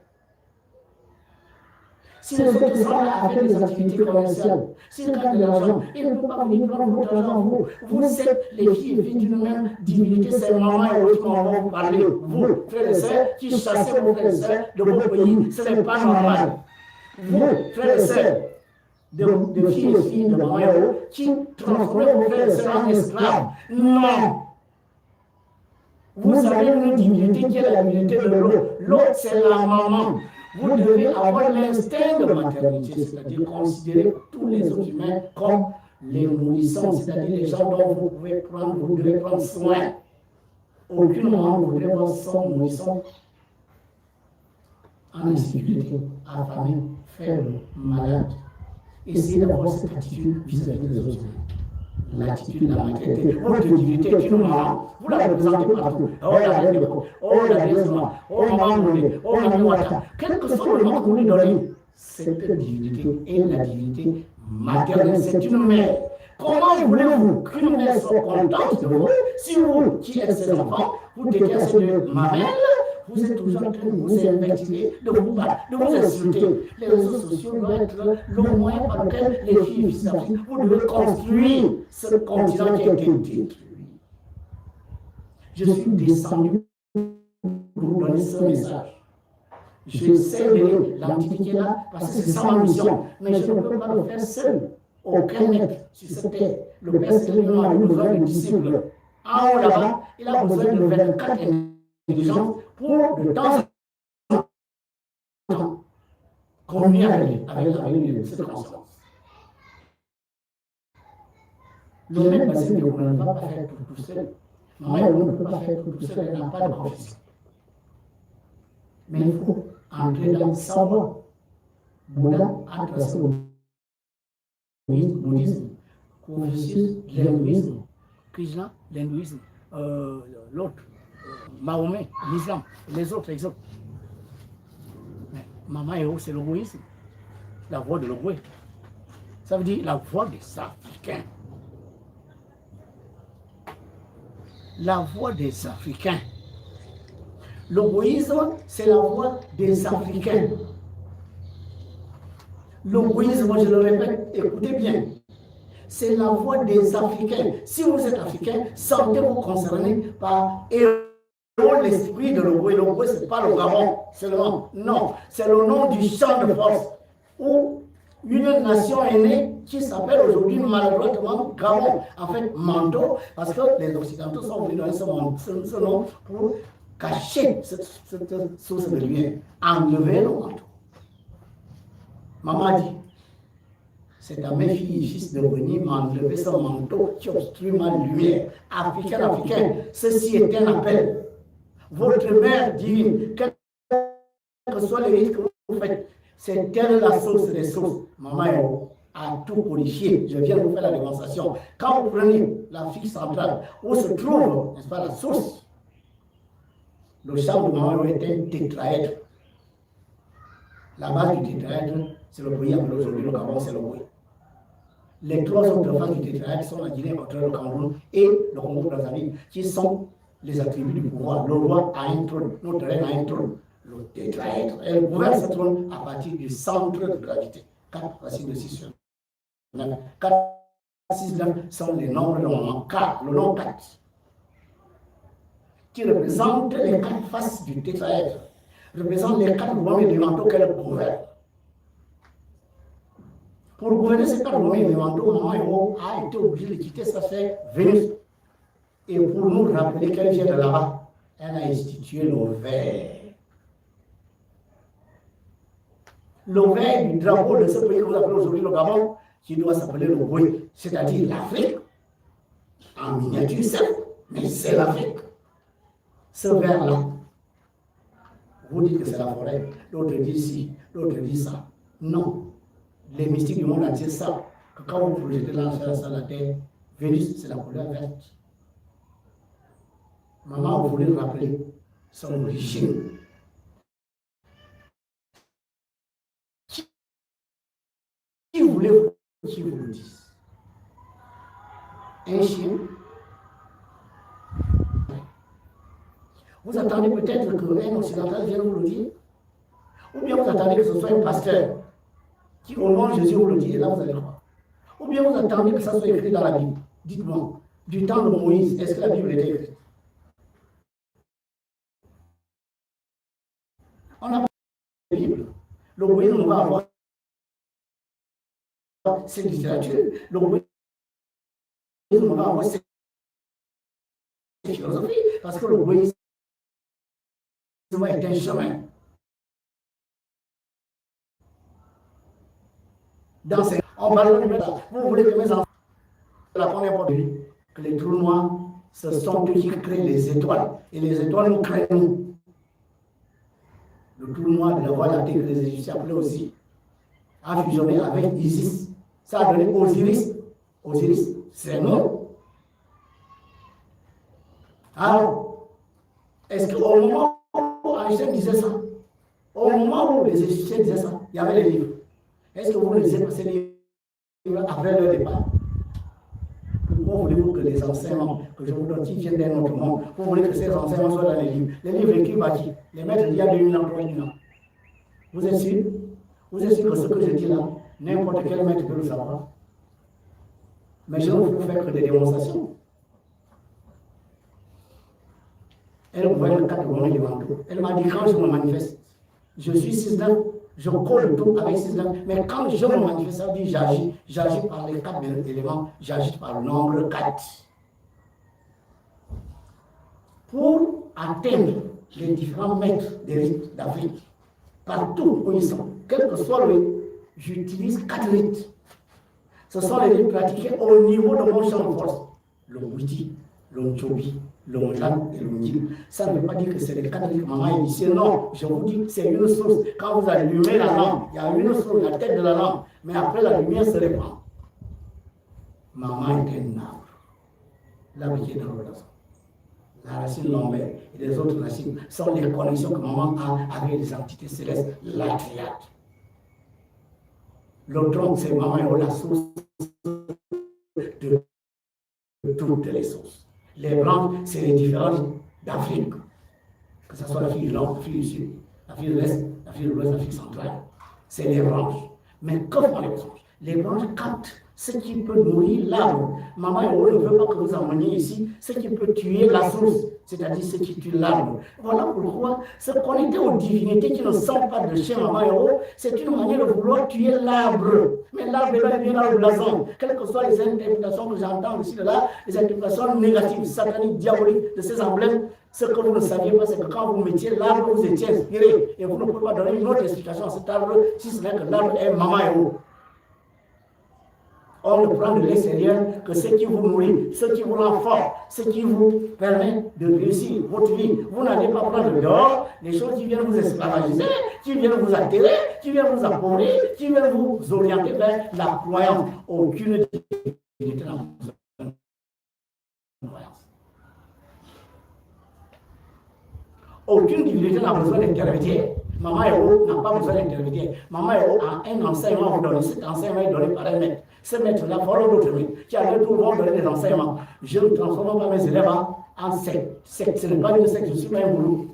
Si les autres sont là à faire des activités commerciales, s'ils gagnent de l'argent, ils ne peuvent pas venir prendre votre argent, vous. Vous êtes les filles d'une même divinité, c'est maman et autres qu'on va vous parler. Vous, frères et sœurs, qui chassez vos frères et sœurs de vos pays, ce n'est pas normal. Vous, frères et sœurs, de filles et filles de maman et autres, qui transformez vos frères et sœurs en esclaves. Non! Vous avez une divinité qui est la divinité de l'eau. L'eau, c'est la maman. Vous devez avoir l'instinct de maternité, c'est-à-dire considérer tous les autres humains comme les nourrissons, c'est-à-dire les gens dont vous devez prendre soin. Aucune maman ne voudrait voir son nourrisson en insécurité, affamé, faible, malade. Essayez d'avoir cette attitude vis-à-vis des autres humains. L'attitude de la maternité. Votre divinité est une maman. Vous la représentez partout. Oh, la reine de Ko, oh, la déesse noire, oh, maman Mondé, oh, maman Wata. Quel que soit le nom que vous lui donnez, cette divinité est la divinité maternelle. C'est une mère. Comment voulez-vous qu'une mère soit contente de vous si vous, qui êtes ses enfants, vous décaissez de mamelle, vous êtes toujours en train de vous investiguer, de vous battre, de vous insulter. Les réseaux sociaux doivent être le moyen par lequel les filles vivent d'Afrique. Vous devez construire ce continent qui a été détruit. Je suis descendu pour vous donner ce message. Je sais de l'Antiquité là, parce que c'est ça ma mission, mais je ne peux pas le faire seul. Aucun être sur cette terre. Le Père Céleste a eu besoin de disciples. En haut là-bas, il a besoin de 24 intelligences pour de temps en temps communier avec cette conscience. Le même bassin de ne va pas faire tout seul. Maman ne peut pas faire tout seul, elle n'a pas de profession. Mais il faut entrer dans sa voie. Bouddha a tracé le bouddhisme, Confucius, l'hindouisme, Krishna, l'hindouisme, l'autre, Mahomet, l'islam, les autres. Mais Maman Eo, c'est l'égoïsme, la voix de l'Ogoé. Ça veut dire la voix des Africains. La voix des Africains. L'égoïsme, c'est la voix des Africains. L'égoïsme, je le répète, écoutez bien, c'est la voix des Africains. Si vous êtes Africain, sentez-vous concerné par l'esprit de l'Ogoé. L'Ogoé, ce n'est pas le Gabon seulement. Non, c'est le nom du champ de force où une nation est née qui s'appelle aujourd'hui malheureusement Gabon. En fait, Manto, parce que les Occidentaux sont venus donner ce nom pour cacher cette source de lumière, enlever le manteau. Maman a dit, c'est à mes filles et fils de venir m'enlever ce manteau qui obstrue ma lumière. Africain, ceci est un appel. Votre mère divine, quel que soit les risques que vous faites, c'est elle la source des sources. Maman a tout codifié. Je viens de vous faire la démonstration. Quand vous prenez l'Afrique centrale, où se trouve, n'est-ce pas, la source, le champ de Maman est un tétraèdre. La base du tétraèdre, c'est le pays appelé aujourd'hui le Gabon, c'est le Goué. Les trois autres phases du tétraèdre sont la Guinée équatoriale, le Cameroun et le Congo-Brazzaville, qui sont les attributs du pouvoir. Le roi a un trône, notre reine a un trône. Le tétraèdre, elle gouverne ce trône à partir du centre de gravité. 4 racines de 6 sur 9. 4, 6, 9 sont les nombres de moment. 4, le nom 4, qui représente les 4 faces du tétraèdre, représente les 4 mouvements élémentaux qu'elle gouverne. Pour gouverner ces 4 mouvements élémentaux, Maman a été obligée de quitter sa sphère Vénus. Et pour nous rappeler qu'elle vient de là-bas, elle a institué le vert. Le vert du drapeau de ce pays que vous appelez aujourd'hui le Gabon, qui doit s'appeler le Goué, c'est-à-dire l'Afrique. En miniature, certes, mais c'est l'Afrique. Ce vert-là, vous dites que c'est la forêt, l'autre dit ci, l'autre dit ça. Non. Les mystiques du monde entier savent que quand vous projetez la terre, Vénus, c'est la couleur verte. Maman voulait rappeler son origine. Qui voulez-vous qui vous le dise? Un chien? Vous attendez peut-être qu'un occidental vienne vous le dire? Ou bien vous attendez que ce soit un pasteur qui, au nom de Jésus, vous le dit, et là vous allez croire. Ou bien vous attendez que ça soit écrit dans la Bible. Dites-moi, du temps de Moïse, est-ce que la Bible était écrite? On n'a pas de Bible. Le Moïse ne va avoir cette littérature. Le Moïse ne va avoir cette philosophie. Parce que le Moïse est un chemin. Dans ces... On parle de métal. Vous voulez que mes enfants, la première fois que les trous noirs, ce sont eux qui créent les étoiles. Et les étoiles nous créent nous. Le trou noir de la Voie lactée que les Égyptiens appelaient aussi, a fusionné avec Isis. Ça a donné Osiris. Osiris, c'est nous. Alors, est-ce qu'au moment où Einstein disait ça, au moment où les Égyptiens disaient ça, il y avait les livres. Est-ce que vous ne lisez pas ces livres après leur départ? Pourquoi voulez-vous que les enseignements que je vous donne, qui viennent d'un autre monde, vous voulez que ces enseignements soient dans les livres? Les livres écrits par qui? Les maîtres d'il y a 2000 ans, 3000 ans. Vous êtes sûr? Vous êtes sûr que ce que je dis là, n'importe quel maître peut le savoir? Mais je ne peux faire que des démonstrations. Elle voyait le 4 mois devant tout. Elle m'a dit quand je me manifeste, je suis 6-9, je colle tout avec 6-9, mais quand je me manifeste, ça dit j'agis par les 4 éléments, j'agis par le nombre 4. Pour atteindre les différents maîtres des rites d'Afrique, partout où ils sont, quel que soit le rite, j'utilise 4 rites. Ce sont les rites pratiqués au niveau de mon champ de force. Le Bouti, le Nchobi, le Mojang et le Ndil. Ça ne veut pas dire que c'est les 4 rites maman initiés. Non, je vous dis, c'est une source. Quand vous allumez la lampe, il y a une source, la tête de la lampe. Mais après, la lumière se répand. Maman est un arbre. L'arbre qui est dans le blasson. La racine lombaire et les autres racines sont les connexions que maman a avec les entités célestes, la triade. Le tronc, c'est maman et la source de toutes les sources. Les branches, c'est les différences d'Afrique, que ce soit l'Afrique du Nord, l'Afrique du Sud, l'Afrique de l'Est, l'Afrique de l'Ouest, l'Afrique centrale. C'est les branches. Mais que font les branches? Les branches captent ce qui peut nourrir l'arbre. Maman ne veut pas que vous emmeniez ici ce qui peut tuer la source, c'est-à-dire ce qui tue l'arbre. Voilà pourquoi se connecter aux divinités qui ne sont pas de chez Maman Héros, c'est une manière de vouloir tuer l'arbre. Mais l'arbre est bien dans le blason. Quelles que soient les interprétations que j'entends ici de là, les interprétations négatives, sataniques, diaboliques de ces emblèmes, ce que vous ne saviez pas, c'est que quand vous mettiez l'arbre, vous étiez inspiré. Et vous ne pouvez pas donner une autre explication à cet arbre, si ce n'est que l'arbre est Maman Héros. On ne prend de l'extérieur que ce qui vous nourrit, ce qui vous rend fort, ce qui vous permet de réussir votre vie. Vous n'allez pas prendre dehors les choses qui viennent vous esclavagiser, qui viennent vous attirer, qui viennent vous appauvrir, qui viennent vous orienter vers la croyance. Aucune divinité n'a besoin de croyance. Aucune divinité n'a besoin d'intermédiaire. Maman Héros n'a pas besoin d'intermédiaire. Maman Héros a un enseignement à vous donner. Cet enseignement est donné par un maître. Ce maître-là, follow d'autres maîtres, qui a tout le monde donner des enseignements. Je ne transforme pas mes élèves en secte. Ce n'est pas une secte, je ne suis pas un gourou.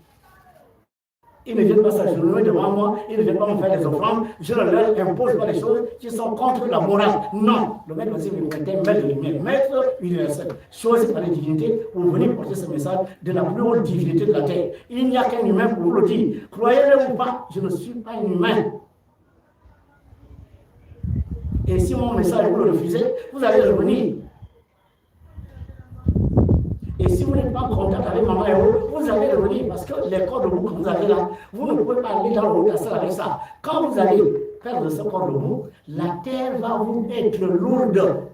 Ils ne viennent pas s'agenouiller devant moi, ils ne viennent pas me faire des offrandes, je ne leur impose pas des choses qui sont contre la morale. Non, le maître aussi me prêtait maître de lumière, maître universel, choisi par les divinités pour venir porter ce message de la plus haute divinité de la terre. Il n'y a qu'un humain pour vous le dire. Croyez-le ou pas, je ne suis pas un humain. Et si mon message vous le refusez, vous allez revenir. Et si vous n'êtes pas en contact avec Maman Héros, vous allez revenir parce que les corps de boue que vous avez là, vous ne pouvez pas aller dans le haut astral avec ça. Quand vous allez perdre ce corps de boue, la terre va vous être lourde.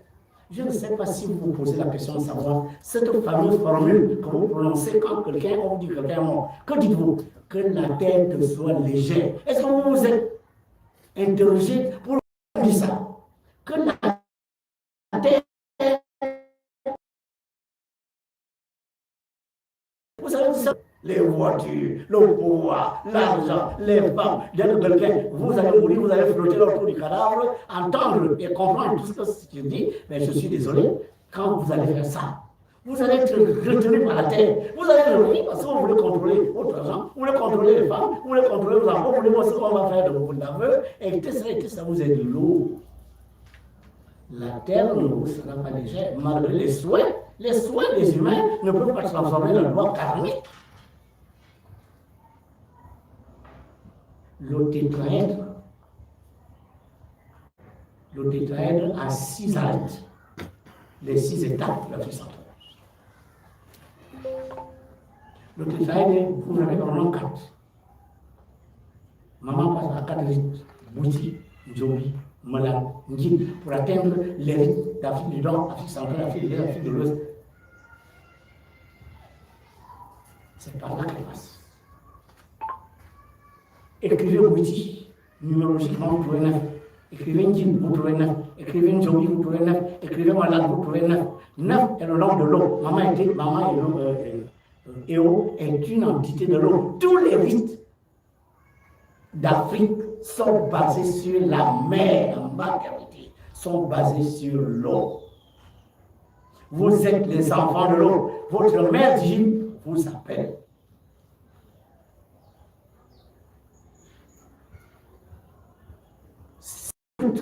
Je ne sais pas si vous vous posez la question de savoir cette fameuse formule que vous prononcez quand quelqu'un vous dit que quelqu'un est mort. Que dites-vous? Que la terre soit légère. Est-ce que vous vous êtes interrogé pour dire ça? Que la terre, vous savez ça, les voitures, le pouvoir, l'argent, les femmes, dès que quelqu'un, vous allez mourir, vous allez flotter autour du cadavre, entendre et comprendre tout ce que je dis, mais je suis désolé, quand vous allez faire ça, vous allez être retenu par la terre, vous allez revenir parce que vous voulez contrôler votre argent, vous voulez contrôler les femmes, vous voulez contrôler vos enfants, vous voulez voir ce qu'on va faire de vos laveurs, et ça vous est de l'eau. La terre ne vous sera pas légère, malgré les souhaits des humains ne peuvent pas transformer la loi karmique. Le tétraèdre a 6 arêtes, les 6 étapes de la vie centrale. Le tétraèdre, vous avez normalement 4. Maman passe à 4 rites, Bouti, Djobi, malade, pour atteindre les rites d'Afrique du Nord, Afrique centrale, Afrique de l'Ouest. C'est par là qu'elle passe. Écrivez Witi, numérologiquement, vous trouvez 9. Écrivez Nkin, vous trouvez 9. Écrivez Njobi, vous trouvez 9. Écrivez Malade, vous trouvez 9. 9 est le nom de l'eau. Maman Eo est une entité de l'eau. Tous les rites d'Afrique sont basés sur la mer, en maternité, sont basés sur l'eau. Vous êtes les enfants de l'eau. Votre mère dit, vous appelle.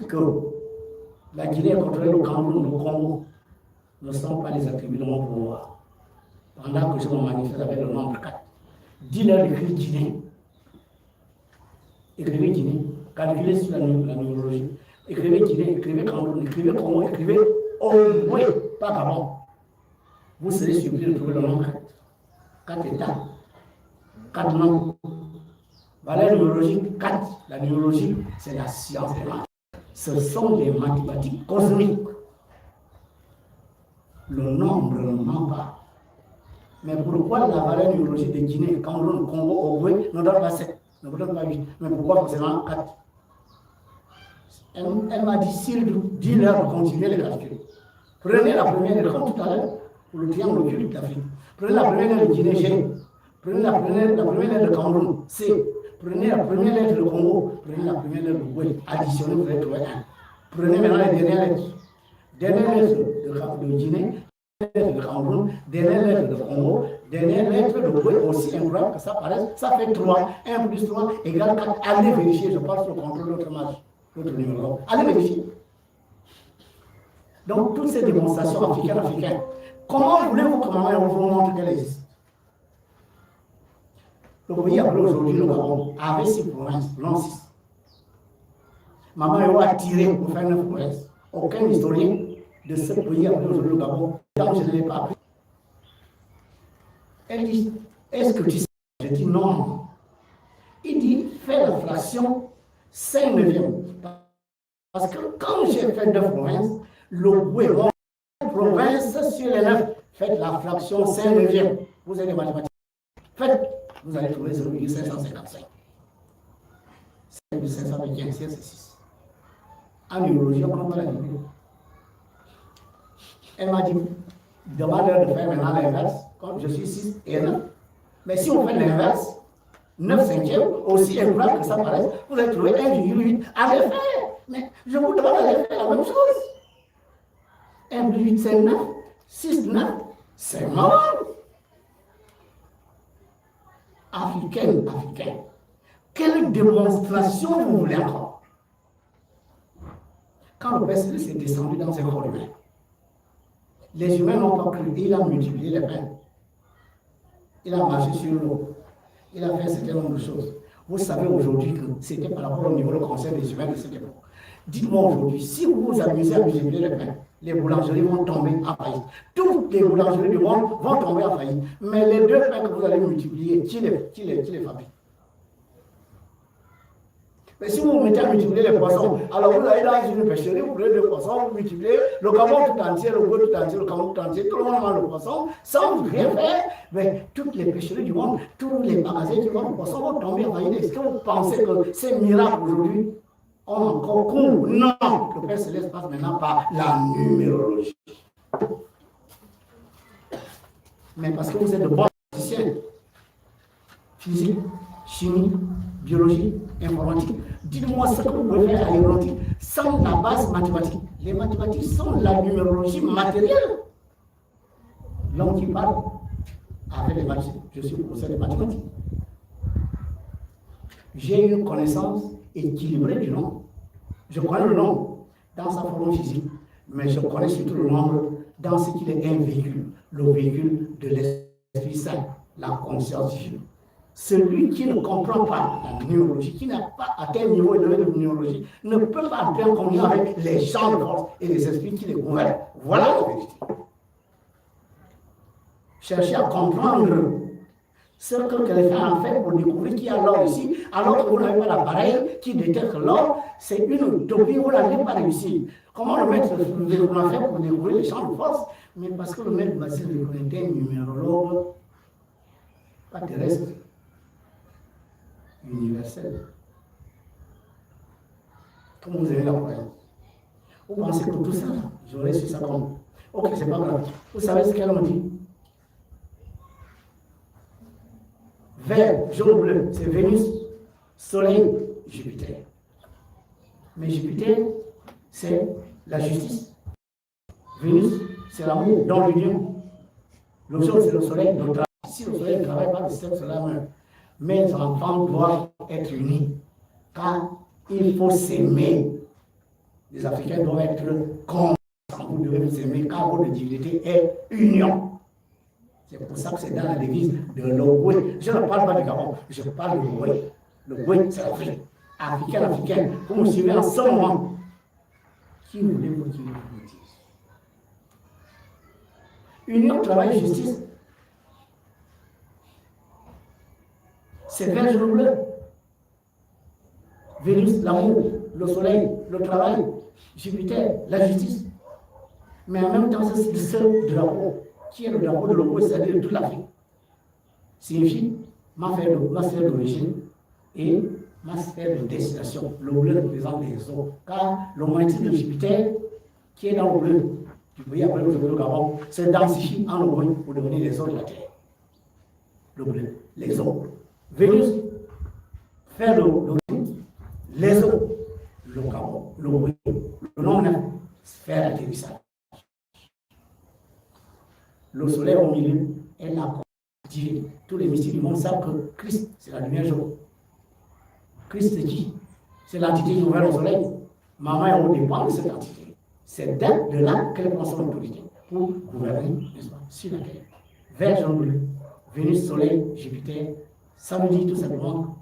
Que la Guinée contre le Cameroun, le Congo, ne sont pas les attributs de mon pouvoir. Pendant que je me manifeste avec le nombre 4, dis-leur d'écrire Guinée. Écrivez Guinée, calculez sur la numérologie. Écrivez Guinée, écrivez Cameroun, écrivez Congo, écrivez au moins, pas Gabon. Vous serez surpris de trouver le nombre 4. 4 états, 4 noms. Valeur numérologique 4. La numérologie, c'est la science des maths. Ce sont les mathématiques cosmiques. Le nombre ne ment pas. Mais pourquoi la valeur numérologique de Guinée, Cameroun, Congo, Ogooué ne donne pas 7, ne donne pas 8, mais pourquoi forcément 4? Elle m'a dit, dis-leur de continuer les calculs. Prenez la première lettre, comme tout à l'heure, pour le triangle occulte d'Afrique. Prenez la première lettre de Guinée, G. Prenez la première lettre de Cameroun, C. Prenez la première lettre de Congo, prenez la première lettre de Ogooué, additionnez, vous allez trouver 1. Prenez maintenant les dernières lettres. Dernière lettre de Guinée, dernière lettre de Cameroun, dernière lettre de Congo, dernière lettre de Ogooué, aussi incroyable que ça paraisse, ça fait 3. 1 plus 3 égale 4. Allez vérifier, je parle sur le contrôle de l'autre match, l'autre numéro. Allez vérifier. Donc, toutes ces démonstrations africaines, comment voulez-vous que maman vous montre qu'elle existe? Le pays appelé aujourd'hui le Gabon avait 6 provinces, non 6. Maman a tiré pour faire 9 provinces. Aucun historien de ce pays appelé aujourd'hui le Gabon, tant que je ne l'ai pas appris. Elle dit, est-ce que tu sais? Je dis non. Il dit, fais la fraction 5 neuvièmes. Parce que quand j'ai fait 9 provinces, le Gouéron, province sur les 9, faites la fraction 5 neuvièmes. Vous avez des mathématiques. Faites. Vous allez trouver 0,555. 5,525, c'est 6. En numérologie, on compte la numéro. Elle m'a dit, demande-leur de faire maintenant l'inverse, comme je suis 6 et 9. Mais si on fait l'inverse, 9 cinquièmes, aussi incroyable que ça paraisse, vous allez trouver 1,8. Allez faire. Mais je vous demande d'aller faire la même chose. 1,8, c'est 9. 6, 9, c'est mort. Africaine. Quelle démonstration vous voulez encore? Quand le Père s'est descendu dans un corps humain, les humains n'ont pas cru. Il a multiplié les peines. Il a marché sur l'eau. Il a fait un certain nombre de choses. Vous savez aujourd'hui que c'était par rapport au niveau du conseil des humains de cette époque. Dites-moi aujourd'hui, si vous vous amusez à multiplier les pains, les boulangeries vont tomber en faillite. Toutes les boulangeries du monde vont tomber en faillite. Mais les 2 pains que vous allez multiplier, qui les fabrique? Mais si vous vous mettez à multiplier les poissons, alors vous allez dans une pêcherie, vous prenez 2 poissons, vous multipliez le Gabon tout entier, le Goué tout entier, le Cameroun tout entier, tout le monde mange le poisson, sans rien faire. Mais toutes les pêcheries du monde, tous les magasins qui vendent le poisson vont tomber en faillite. Est-ce que vous pensez que ces miracles aujourd'hui ont encore cours? Non, le Père Céleste passe maintenant par la numérologie. Mais parce que vous êtes de bons physiciens, physique, chimie, biologie, informatique. Dites-moi ce que vous pouvez faire à l'aéronautique sans la base mathématique. Les mathématiques sont la numérologie matérielle. L'homme qui parle avec les mathématiques, je suis professeur de mathématiques. J'ai une connaissance équilibrée du nombre. Je connais le nombre dans sa forme physique, mais je connais surtout le nombre dans ce qu'il est un véhicule, le véhicule de l'Esprit Saint, la conscience divine. Celui qui ne comprend pas la numérologie, qui n'a pas atteint un niveau élevé de numérologie, ne peut pas entrer en communion avec les champs de force et les esprits qui les gouvernent. Voilà la vérité. Cherchez à comprendre ce que quelqu'un a fait pour découvrir qu'il y a l'or ici, alors que vous n'avez pas l'appareil qui détecte l'or, c'est une utopie, vous n'avez pas réussi. Comment le maître a fait pour découvrir les champs de force? Mais parce que le maître Basile était un numérologue, pas terrestre, universel. Comment vous avez la croyance? Vous pensez que tout ça, j'aurais su ça comme. Ok, c'est pas grave. Vous savez ce qu'elle m'a dit? Vert, jaune, bleu, c'est Vénus, Soleil, Jupiter. Mais Jupiter, c'est la justice. Vénus, c'est l'amour, dans l'union. Le jaune, c'est le soleil. Donc, si le soleil ne travaille pas, le système sera meurt. Mes enfants doivent être unis. Car il faut s'aimer. Les Africains doivent être comme vous devez vous aimer, car votre divinité est union. C'est pour ça que c'est dans la devise de l'Ogooué. Je ne parle pas du Gabon, je parle de l'Ogooué. L'Ogooué, c'est l'Afrique. Africaine. Vous me suivez en ce moment. Qui voulez-vous qui vous dise? Union, travail, justice. C'est vert, jaune, bleu. Vénus, l'amour, le soleil, le travail, Jupiter, la justice. Mais en même temps, c'est ce drapeau, qui est le drapeau de l'Ogooué, c'est-à-dire de toute l'Afrique, signifie ma sphère d'origine et ma sphère de destination. Le bleu représente les eaux, car le magnétisme de Jupiter, qui est dans le bleu, du pays après le Gabon, se densifie en Ogooué pour devenir les eaux de la Terre. Le bleu, les eaux. Vénus, sphère d'origine, les eaux, le Gabon, l'Ogooué, le nom neuf, sphère d'atterrissage. Le soleil au milieu est la divine. Tous les mystiques du monde savent que Christ, c'est la lumière jaune. Christ, c'est qui? C'est l'entité qui gouverne le soleil. Maman est au départ de cette entité. C'est de là qu'elle prend son autorité pour gouverner, n'est-ce pas, sur la terre. Vert, jaune, bleu, Vénus, soleil, Jupiter, ça veut dire tout simplement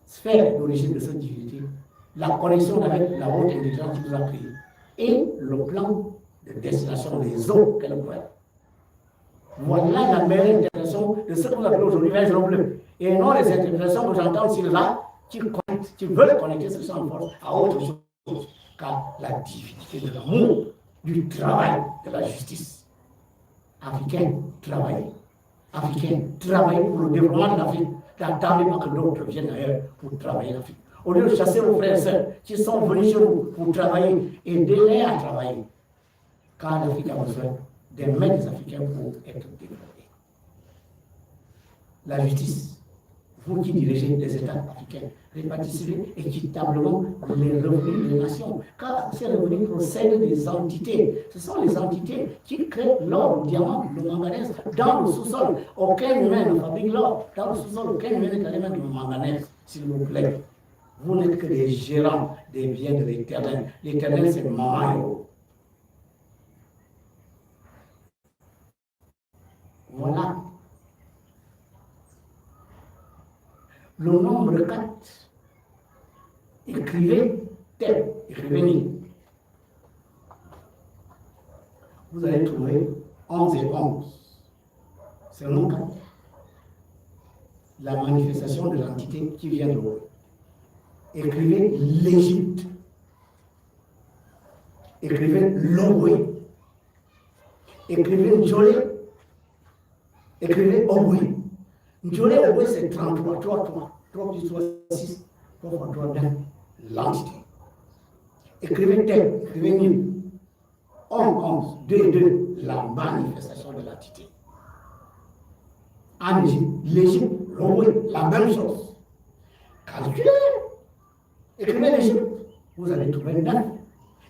sphère d'origine de cette divinité, la connexion avec la haute intelligence qui nous a créé et le plan de destination des eaux qu'elle gouverne. Voilà la meilleure interprétation de ce que vous appelez aujourd'hui vert, jaune, bleu. Et non les interprétations que j'entends aussi là, qui veulent connecter ce champ de force à autre chose, car la divinité de l'amour, du travail, de la justice. Africaine, travailler. Africaine, travailler pour le développement de l'Afrique. N'attendez pas que d'autres viennent ailleurs pour travailler l'Afrique. Au lieu de chasser vos frères et sœurs qui sont venus chez vous pour travailler, aidez-les à travailler. Car l'Afrique a besoin des mains des Africains pour être développés. La justice, vous qui dirigez les États africains, répartissez équitablement les revenus des nations, car ces revenus procèdent des entités. Ce sont les entités qui créent l'or, le diamant, le manganèse dans le sous-sol. Aucun humain ne fabrique l'or. Dans le sous-sol, aucun humain n'est allé mettre du manganèse, s'il vous plaît. Vous n'êtes que des gérants des biens de l'Éternel. L'Éternel, c'est Maman. Voilà. Le nombre 4. Écrivez tel, écrivez 1000. Vous allez trouver 11 et 11. C'est le nombre 4. La manifestation de l'entité qui vient de vous. Écrivez l'Égypte. Écrivez l'Ogooué. Écrivez Njolé. Écrivez Ogooué. Njolé Ogooué, c'est 33, 3 plus 3, 6, 3 fois 3, 9, l'entité. Écrivez tel, écrivez 1000. 11, 2, la manifestation de l'entité. En Égypte, l'Égypte, l'Ogooué, la même chose. Calculez. Écrivez l'Égypte, vous allez trouver 9.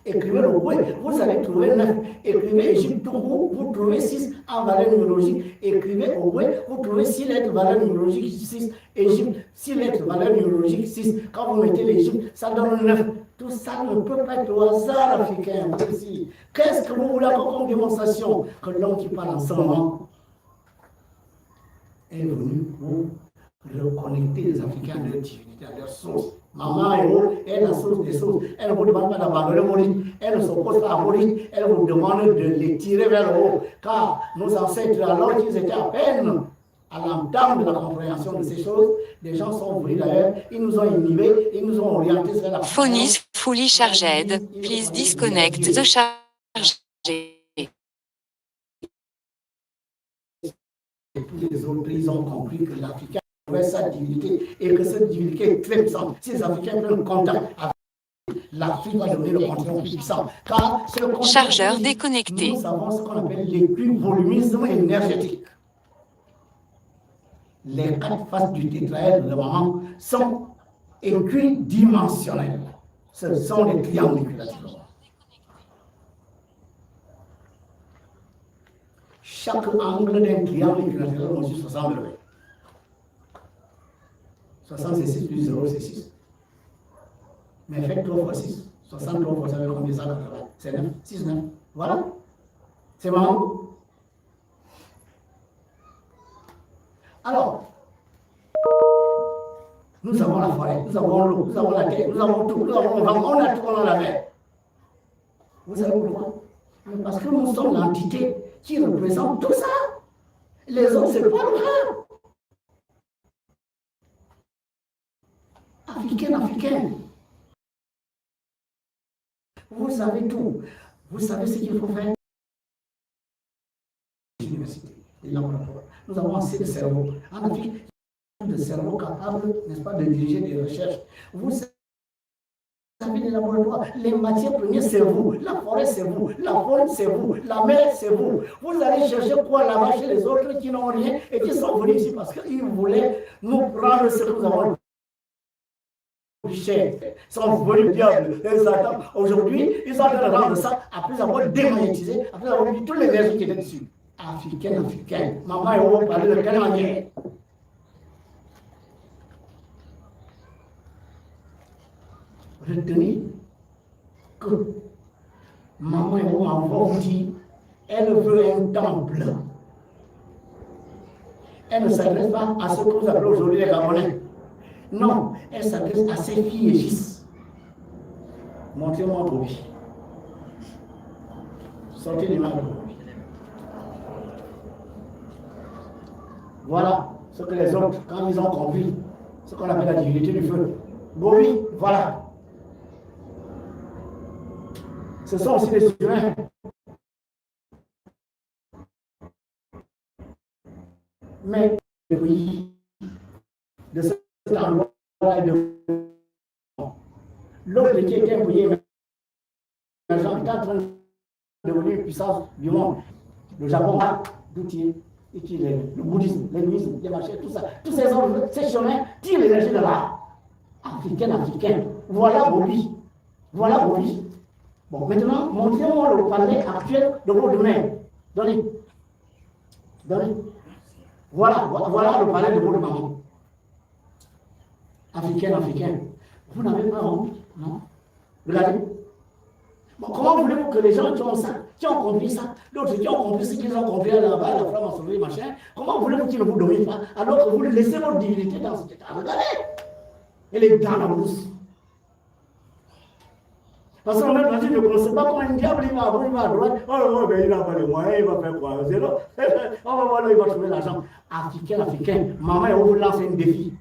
Écrivez l'Ogooué, vous allez trouver 9. Écrivez Égypte, vous trouvez 6 en valeur numérologique. Écrivez Ogooué, vous trouvez 6 lettres valeur numérologique 6. Égypte, 6 lettres valeur numérologique 6. Quand vous mettez l'Égypte, ça donne 9. Tout ça ne peut pas être au hasard africain. Qu'est-ce que vous voulez encore comme démonstration? Que l'homme qui parle en ce moment est venu pour reconnecter les Africains à leur divinité, à leur source. Maman est la source des sources. Elle ne vous demande pas d'abandonner Maurice. Elle ne s'oppose pas à Maurice. Elle vous demande de les tirer vers le haut. Car nos ancêtres, alors qu'ils étaient à peine à l'entame de la compréhension de ces choses, des gens sont venus d'ailleurs, ils nous ont inhibés, ils nous ont orientés vers la
Phone is fully charged. Please disconnect the charger.
Et tous les autres, ils ont compris que l'Africain avait sa divinité et que cette divinité est très puissante. Si les Africains prennent contact avec l'Afrique, va devenir le continent plus puissant. Car
Chargeur déconnecté.
Nous avons ce qu'on appelle l'équivolumisme énergétique. Les 4 faces du tétraèdre de maman sont équidimensionnelles. Ce sont les triangles équilatéraux. Chaque angle d'un triangle équilatéraux mesure 60 degrés. 60 c'est 6 plus 0 c'est 6. Mais faites 3 fois 6. 63 fois ça veut combien ça? C'est 9. 6, 9. Voilà. C'est marrant. Alors, nous avons la forêt, nous avons l'eau, nous avons la terre, nous avons tout, nous avons le vent, on a tout dans la mer. Vous savez pourquoi? Parce que nous sommes l'entité qui représente tout ça. Les autres, c'est pas le cas. Africain. Vous savez tout. Vous savez ce qu'il faut faire. L'université, les laboratoires. Nous avons assez de cerveaux. En Afrique, il y a de cerveaux capables, n'est-ce pas, de diriger des recherches. Vous savez les laboratoires, les matières premières, c'est vous. La forêt, c'est vous. La faune, c'est vous. La mer, c'est vous. Vous allez chercher quoi là-bas chez les autres qui n'ont rien et qui sont venus ici parce qu'ils voulaient nous prendre ce que nous avons. Cher, sont venus diable, les Satan. Aujourd'hui, ils sont en train de rendre ça après avoir démagnétisé, après avoir mis tous les versions qui étaient dessus. Africain. Maman et on parler de quelle manière? Retenez que maman et on m'envoie dit, elle veut un temple. Elle ne s'adresse pas à ce que vous appelez aujourd'hui les Gabonais. Non, elle s'adresse à ses filles et fils. Montrez-moi Bobby. Sortez l'image de Bobby. Voilà ce que les autres, quand ils ont compris, ce qu'on appelle la divinité du feu. Bobby, voilà. Ce sont aussi des humains. Mais oui, de cet endroit de l'autre qui était un pays émergent est en train de devenir une puissance du monde. Le Japon, d'où le bouddhisme, l'hindouisme, les marchés, tout ça. Tous ces chemins tirent l'énergie de là. Africain. Voilà Bobby. Bon, maintenant, montrez-moi le palais actuel de vos domaines. Donnez. Voilà le palais de vos domaines. Africain. Vous n'avez pas honte, non? Regardez. Bon, comment voulez-vous que les gens qui ont ça, qui ont compris ça, d'autres qui ont compris ce qu'ils ont compris là-bas, la franc-maçonnerie, machin, comment voulez-vous qu'ils ne vous dominent pas alors que vous laissez votre divinité dans cet état? Regardez. Elle est dans la brousse. Parce qu'on a dit ne connaissez pas comment un diable il va à droite. Oh, ben il n'a pas les moyens, il va faire quoi? Zéro. Oh, voilà, il va trouver l'argent. Africain. Maman, elle vous lance un défi.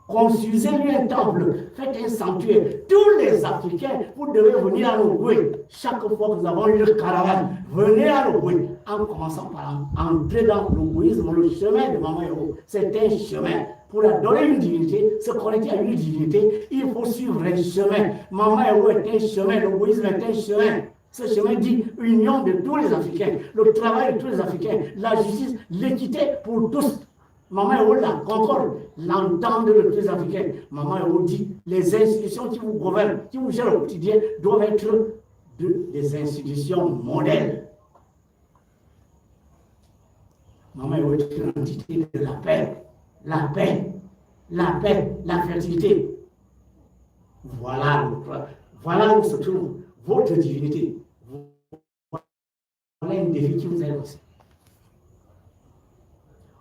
Construisez-lui un temple, faites un sanctuaire. Tous les Africains, vous devez venir à Nogoué. Chaque fois que nous avons une caravane, venez à Nogoué. En commençant par entrer dans l'ougouisme, le chemin de Maman Héros. C'est un chemin. Pour donner une divinité, se connecter à une divinité, il faut suivre un chemin. Maman Héros est un chemin, l'ougouisme est un chemin. Ce chemin dit union de tous les Africains, le travail de tous les Africains, la justice, l'équité pour tous. Maman Héros la concorde, l'entente de tous les Africains. Maman Héros dit les institutions qui vous gouvernent, qui vous gèrent au quotidien, doivent être des institutions modèles. Maman Héros est une entité de la paix, la fertilité. Voilà où se trouve votre divinité. Voilà une défi qui vous aide aussi.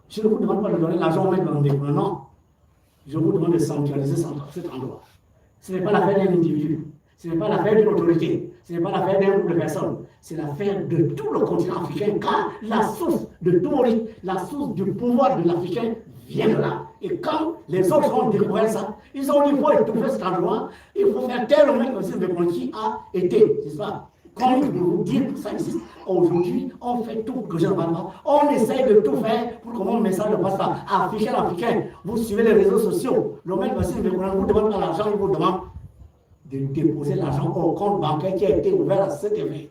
Je ne vous demande pas de donner l'argent au maître dans des non. Je vous demande de sanctuariser cet endroit. Ce n'est pas l'affaire d'un individu. Ce n'est pas l'affaire d'une autorité, ce n'est pas l'affaire d'un groupe de personnes, c'est l'affaire de tout le continent africain, car la source de tout rythme, la source du pouvoir de l'Africain vient de là. Et quand les autres ont découvert ça, ils ont dit il faut étouffer cet endroit, il faut faire tel moment que ce qui a été, c'est ça. Comme je vous dis que ça existe, aujourd'hui, on fait tout pour que je ne parle pas. On essaye de tout faire pour que mon message ne passe pas. Africain, vous suivez les réseaux sociaux. Le mec vous demande pas l'argent, il vous demande de déposer l'argent au compte bancaire qui a été ouvert à cet effet.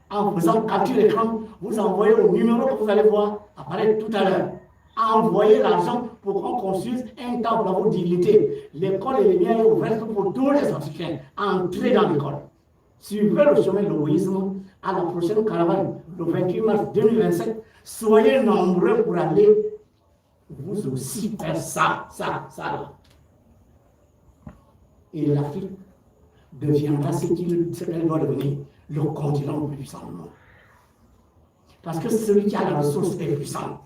En faisant capture d'écran, vous envoyez au numéro que vous allez voir apparaître tout à l'heure. Envoyez l'argent pour qu'on construise un temple à vos divinités. L'école est bien ouverte pour tous les Africains. Entrez dans l'école. Suivez le chemin de l'héroïsme à la prochaine caravane, le 28 mars 2027. Soyez nombreux pour aller vous aussi faire ça. Et l'Afrique deviendra ce qu'elle doit devenir, le continent le plus puissant du monde. Parce que celui qui a la ressource est puissant.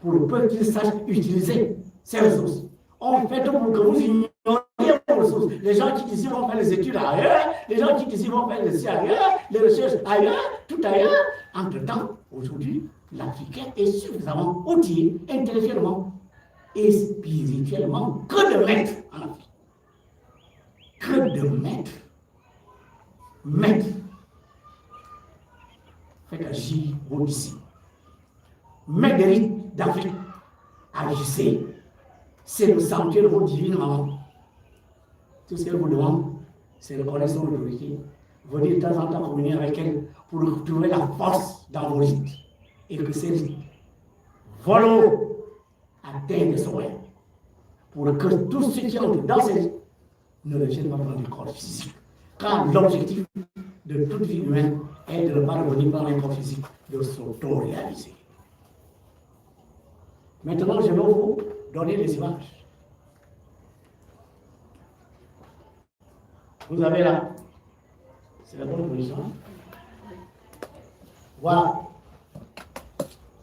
Pour le peu qu'il sache utiliser ses ressources. On fait tout pour que vous ignoriez vos ressources. Les gens qui ici vont faire les études ailleurs, les gens qui ici vont faire les recherches ailleurs, les recherches ailleurs, tout ailleurs. Entre-temps, aujourd'hui, l'Africain est suffisamment outillé intellectuellement et spirituellement que de mettre en Afrique. Que de mettre. Faites agir vous ici. Maître des rites d'Afrique, agissez. C'est le sanctuaire de votre divine maman. Tout ce qu'elle vous demande, c'est de connaître son autorité. Venez de temps en temps communier avec elle pour retrouver la force dans vos rites. Et que ces rites volent, atteignent son rêve. Pour que tous ceux qui ont dans ces rites ne reviennent pas dans du corps physique. Car l'objectif de toute vie humaine est de ne pas revenir dans un corps physique, de s'auto-réaliser. Maintenant, je vais vous donner des images. Vous avez là, c'est la bonne position. Voilà.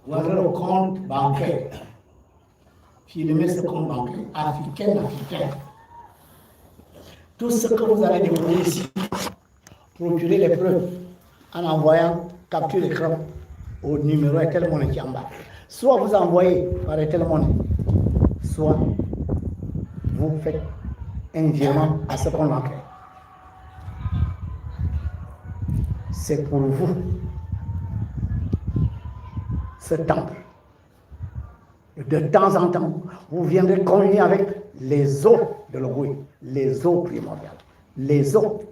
Voilà le compte bancaire. Filmez ce compte bancaire. Africain. Tout ce que vous allez découvrir ici, procurer les preuves en envoyant capture d'écran au numéro Airtel Money qui est en bas. Soit vous envoyez par Airtel Money, soit vous faites un virement à ce compte bancaire. C'est pour vous ce temple. De temps en temps, vous viendrez communier avec les eaux de l'Ogooué, les eaux primordiales, les eaux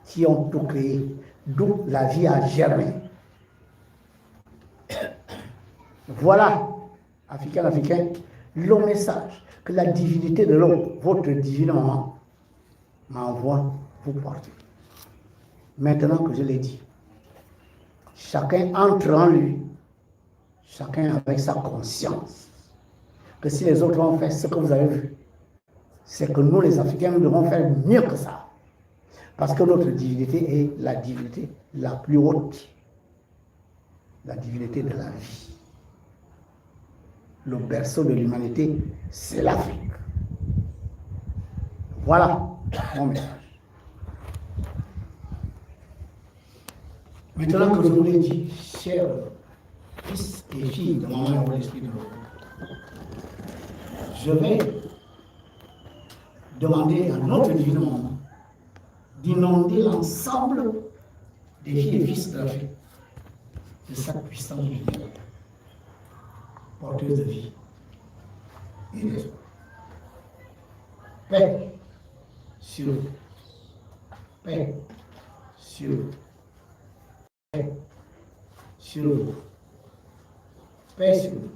qui ont tout créé, d'où la vie a germé. Voilà, Africain, le message que la divinité de l'eau, votre divine maman, m'envoie vous porter. Maintenant que je l'ai dit, chacun entre en lui, chacun avec sa conscience, que si les autres ont fait ce que vous avez vu, c'est que nous les Africains, nous devons faire mieux que ça. Parce que notre divinité est la divinité la plus haute, la divinité de la vie. Le berceau de l'humanité, c'est l'Afrique. Voilà mon message. Maintenant que je vous l'ai dit, chers fils et filles de maman et de l'esprit de l'eau, je vais demander à notre divine maman d'inonder l'ensemble des filles et fils de l'Afrique de sa puissance lumière, porteuse de vie et d'espoir. Paix sur eux. Paix sur eux. Paix sur eux. Paix sur eux.